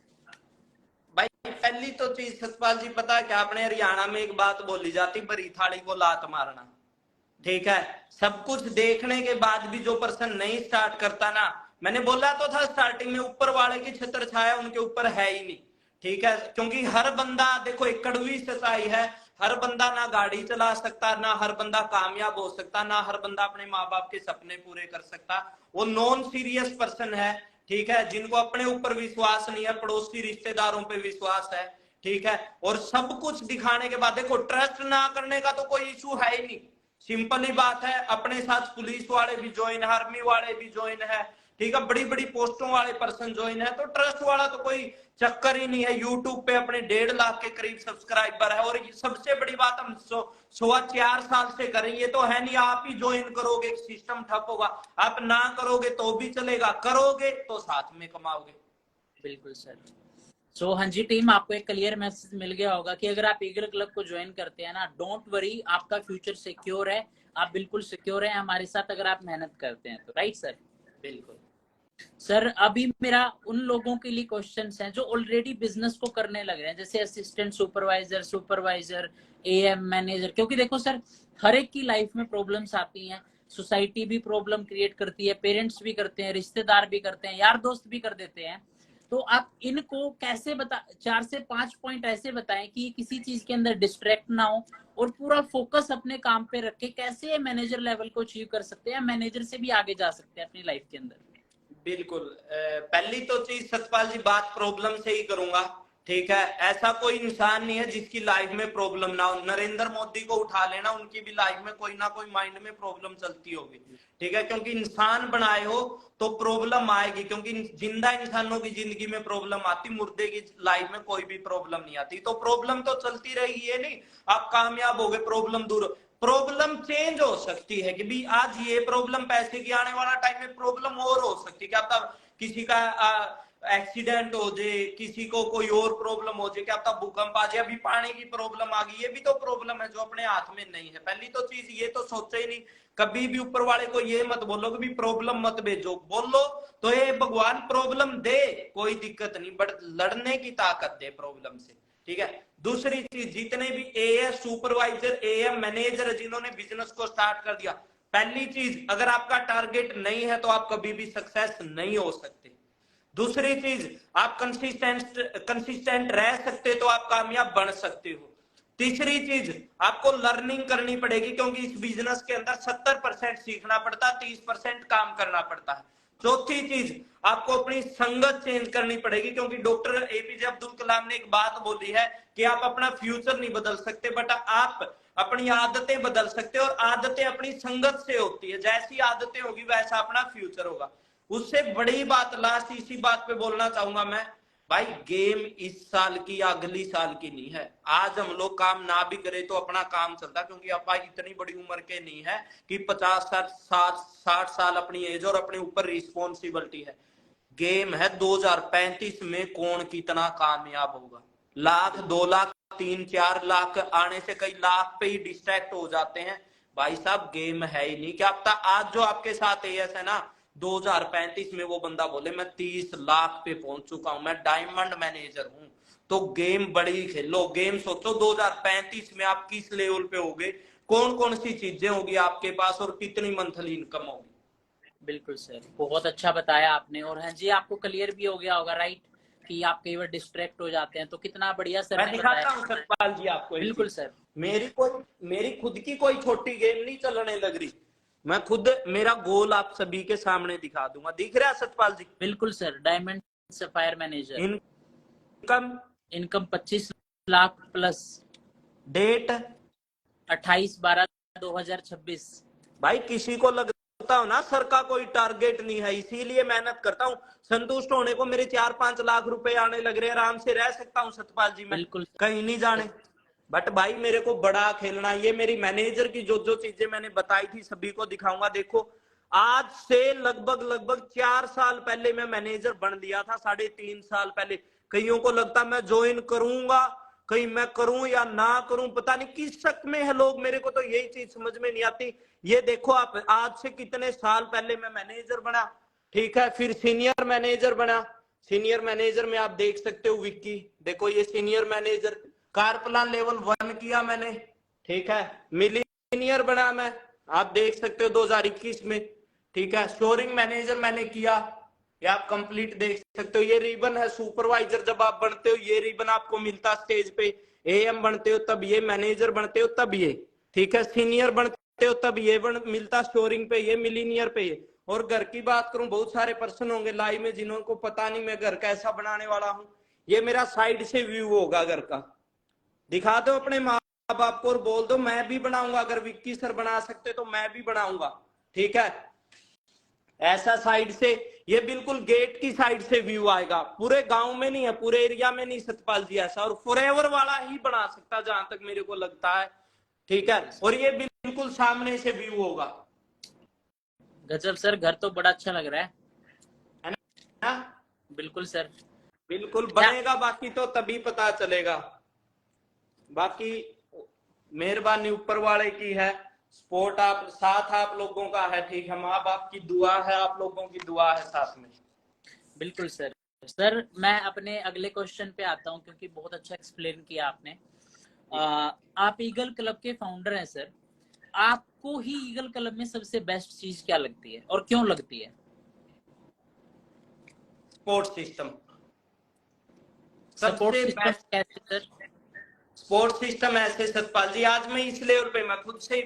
भाई पहली तो चीज सतपाल जी पता है क्या, अपने हरियाणा में एक बात बोली जाती, बरी थाली को लात मारना। ठीक है, सब कुछ देखने के बाद भी जो पर्सन नहीं स्टार्ट करता ना, मैंने बोला तो था स्टार्टिंग में, ऊपर वाले की छत्र छाया उनके ऊपर है ही नहीं। ठीक है, क्योंकि हर बंदा, देखो एक कड़वी सच्चाई है, हर बंदा ना गाड़ी चला सकता, ना हर बंदा कामयाब हो सकता, ना हर बंदा अपने माँ बाप के सपने पूरे कर सकता। वो नॉन सीरियस पर्सन है, ठीक है, जिनको अपने ऊपर विश्वास नहीं है, पड़ोसी रिश्तेदारों पे विश्वास है। ठीक है, और सब कुछ दिखाने के बाद, देखो ट्रस्ट ना करने का तो कोई इशू है ही नहीं, सिंपल ही बात है। अपने साथ पुलिस वाले भी ज्वाइन है, आर्मी वाले भी ज्वाइन है, ठीक है, बड़ी बड़ी पोस्टों वाले पर्सन ज्वाइन है, तो ट्रस्ट वाला तो कोई चक्कर ही नहीं है। यूट्यूब पे अपने 1.5 लाख के करीब सब्सक्राइबर है, और सबसे बड़ी बात हम 4.25 साल से करें, ये तो है नहीं आप ही ज्वाइन करोगे सिस्टम ठप होगा, आप ना करोगे तो भी चलेगा, करोगे तो साथ में कमाओगे। बिल्कुल सर। सो हाँ जी टीम, आपको एक क्लियर मैसेज मिल गया होगा कि अगर आप ईगल क्लब को ज्वाइन करते हैं ना, डोंट वरी, आपका फ्यूचर सिक्योर है। आप बिल्कुल सिक्योर है हमारे साथ, अगर आप मेहनत करते हैं तो। Right sir? बिल्कुल सर अभी मेरा उन लोगों के लिए क्वेश्चंस हैं जो ऑलरेडी बिजनेस को करने लग रहे हैं, जैसे असिस्टेंट सुपरवाइजर, एएम मैनेजर। क्योंकि देखो सर, हर एक की लाइफ में प्रॉब्लम्स आती हैं, सोसाइटी भी प्रॉब्लम क्रिएट करती है, पेरेंट्स भी करते हैं, रिश्तेदार भी करते हैं, यार दोस्त भी कर देते हैं। तो आप इनको कैसे 4 से 5 पॉइंट ऐसे बताएं कि किसी चीज के अंदर डिस्ट्रैक्ट ना हो और पूरा फोकस अपने काम पे रख के कैसे मैनेजर लेवल को अचीव कर सकते हैं, मैनेजर से भी आगे जा सकते हैं अपनी लाइफ के अंदर। बिल्कुल। पहली तो चीज सतपाल जी, बात प्रॉब्लम से ही करूंगा। ठीक है, ऐसा कोई इंसान नहीं है जिसकी लाइफ में प्रॉब्लम ना हो। नरेंद्र मोदी को उठा लेना, उनकी भी लाइफ में कोई ना कोई माइंड में प्रॉब्लम चलती होगी। ठीक है, क्योंकि इंसान बनाए हो तो प्रॉब्लम आएगी, क्योंकि जिंदा इंसानों की जिंदगी में प्रॉब्लम आती, मुर्दे की लाइफ में कोई भी प्रॉब्लम नहीं आती। तो प्रॉब्लम तो चलती रहेगी, ये नहीं आप कामयाब हो गए प्रॉब्लम दूर। प्रॉब्लम चेंज हो सकती है कि भी आज ये प्रॉब्लम, पैसे की आने वाला टाइम में प्रॉब्लम और हो सकती है, क्या पता किसी का एक्सीडेंट हो जाए, किसी को कोई और प्रॉब्लम हो जाए, क्या पता भूकंप आ जाए, अभी पानी की प्रॉब्लम आ गई, ये भी तो प्रॉब्लम है जो अपने हाथ में नहीं है। पहली तो चीज ये तो सोचा ही नहीं, कभी भी ऊपर वाले को ये मत बोलो कि भी प्रॉब्लम मत भेजो, बोलो तो ये भगवान प्रॉब्लम दे कोई दिक्कत नहीं, बट लड़ने की ताकत दे प्रॉब्लम से, ठीक है। दूसरी चीज, जितने भी एएस सुपरवाइजर, एएम मैनेजर जिन्होंने बिजनेस को स्टार्ट कर दिया, पहली चीज, अगर आपका टारगेट नहीं है तो आप कभी भी सक्सेस नहीं हो सकते। दूसरी चीज, आप कंसिस्टेंट रह सकते तो आप कामयाब बन सकते हो। तीसरी चीज, आपको लर्निंग करनी पड़ेगी, क्योंकि इस बिजनेस के अंदर 70% सीखना पड़ता है, 30% काम करना पड़ता है। चौथी चीज, आपको अपनी संगत चेंज करनी पड़ेगी, क्योंकि डॉक्टर एपीजे अब्दुल कलाम ने एक बात बोली है कि आप अपना फ्यूचर नहीं बदल सकते, बट आप अपनी आदतें बदल सकते हो, और आदतें अपनी संगत से होती है, जैसी आदतें होगी वैसा अपना फ्यूचर होगा। उससे बड़ी बात, लास्ट इसी बात पे बोलना चाहूंगा मैं, भाई गेम इस साल की या अगली साल की नहीं है। आज हम लोग काम ना भी करें तो अपना काम चलता, क्योंकि अब भाई इतनी बड़ी उम्र के नहीं है कि 50-60 साल अपनी एज और अपने ऊपर रिस्पॉन्सिबिलिटी है। गेम है 2035 में कौन कितना कामयाब होगा। लाख, 2 लाख, 3-4 लाख आने से कई लाख पे ही डिस्ट्रैक्ट हो जाते हैं। भाई साहब गेम है ही नहीं। क्या पता आज जो आपके साथ एएस है ना, 2035 में वो बंदा बोले मैं 30 लाख पे पहुंच चुका हूं, मैं डायमंड मैनेजर हूं। तो गेम बड़ी खेलो, गेम सोचो 2035 में आप किस लेवल पे होगे, कौन कौन सी चीजें होगी आपके पास और कितनी मंथली इनकम होगी। बिल्कुल सर, बहुत अच्छा बताया आपने। और हाँ जी, आपको क्लियर भी हो गया होगा, राइट, कि आप कई बार डिस्ट्रैक्ट हो जाते हैं, तो कितना बढ़िया सर मैं ने दिखाता बताया। हूँ सतपाल जी आपको एक बिल्कुल चीज। सर। मेरी खुद की कोई छोटी गेम नहीं चलने लग रही, मैं खुद मेरा गोल आप सभी के सामने दिखा दूंगा। दिख रहा है सतपाल जी? बिल्कुल sir, diamond sapphire manager, income income 25 lakh plus, date 28/12/2026। भाई किसी को लगता हो ना सर का कोई टारगेट नहीं है, इसीलिए मेहनत करता हूँ, संतुष्ट होने को मेरे 4-5 लाख रुपए आने लग रहे, आराम से रह सकता हूँ सतपाल जी, मैं बिल्कुल कहीं नहीं जाने। बट भाई मेरे को बड़ा खेलना, ये मेरी मैनेजर की जो जो चीजें मैंने बताई थी सभी को दिखाऊंगा। देखो आज से लगभग 4 साल पहले मैं मैनेजर बन लिया था, 3.5 साल पहले। कईयों को लगता मैं ज्वाइन करूंगा, कहीं मैं करूं या ना करूं, पता नहीं किस शक में है लोग, मेरे को तो यही चीज समझ में नहीं आती। ये देखो आप, आज से कितने साल पहले मैं मैनेजर बना, ठीक है, फिर सीनियर मैनेजर बना। सीनियर मैनेजर में आप देख सकते हो विक्की, देखो ये senior manager, car plan level 1 किया मैंने, ठीक है, मिलीनियर बना मैं, आप देख सकते हो 2021 में, ठीक है। स्टोरिंग मैनेजर मैंने किया, ये आप कंप्लीट देख सकते हो। ये रिबन है सुपरवाइजर, जब आप बनते हो ये रिबन आपको मिलता स्टेज पे। एएम बनते हो तब ये, मैनेजर बनते हो तब ये, ठीक है, सीनियर बनते हो तब ये मिलता स्टोरिंग पे, ये मिलीनियर पे ये। और घर की बात करूं, बहुत सारे पर्सन होंगे लाइव में जिनको पता नहीं मैं घर कैसा बनाने वाला हूं। ये मेरा साइड से व्यू होगा घर का, दिखा दो अपने माँ बाप को और बोल दो मैं भी बनाऊंगा, अगर विक्की सर बना सकते तो मैं भी बनाऊंगा, ठीक है। ऐसा साइड से, ये बिल्कुल गेट की साइड से व्यू आएगा, पूरे गांव में नहीं है, पूरे एरिया में नहीं सतपाल जी ऐसा, और फॉरएवर वाला ही बना सकता जहां तक मेरे को लगता है, ठीक है। और ये बिल्कुल सामने से व्यू होगा। गजब सर, घर तो बड़ा अच्छा लग रहा है ना? बिल्कुल सर। बिल्कुल बनेगा, बाकी तो तभी पता चलेगा। बाकी मेहरबानी ऊपर वाले की है, सपोर्ट आप साथ आप लोगों का है, ठीक है, माँ बाप की दुआ है, आप लोगों की दुआ है साथ में। बिल्कुल सर। सर मैं अपने अगले क्वेश्चन पे आता हूँ, क्योंकि बहुत अच्छा एक्सप्लेन किया आपने। आप ईगल क्लब के फाउंडर हैं सर, आपको ही ईगल क्लब में सबसे बेस्ट चीज क्या लगती है और क्यों लगती है? सपोर्ट सिस्टम सपोर्ट सबसे सिस्टम बेस्ट। कैसे सर? सपोर्ट सिस्टम ऐसे सतपाल जी, आज मैं इस लेवल पे मैं खुद से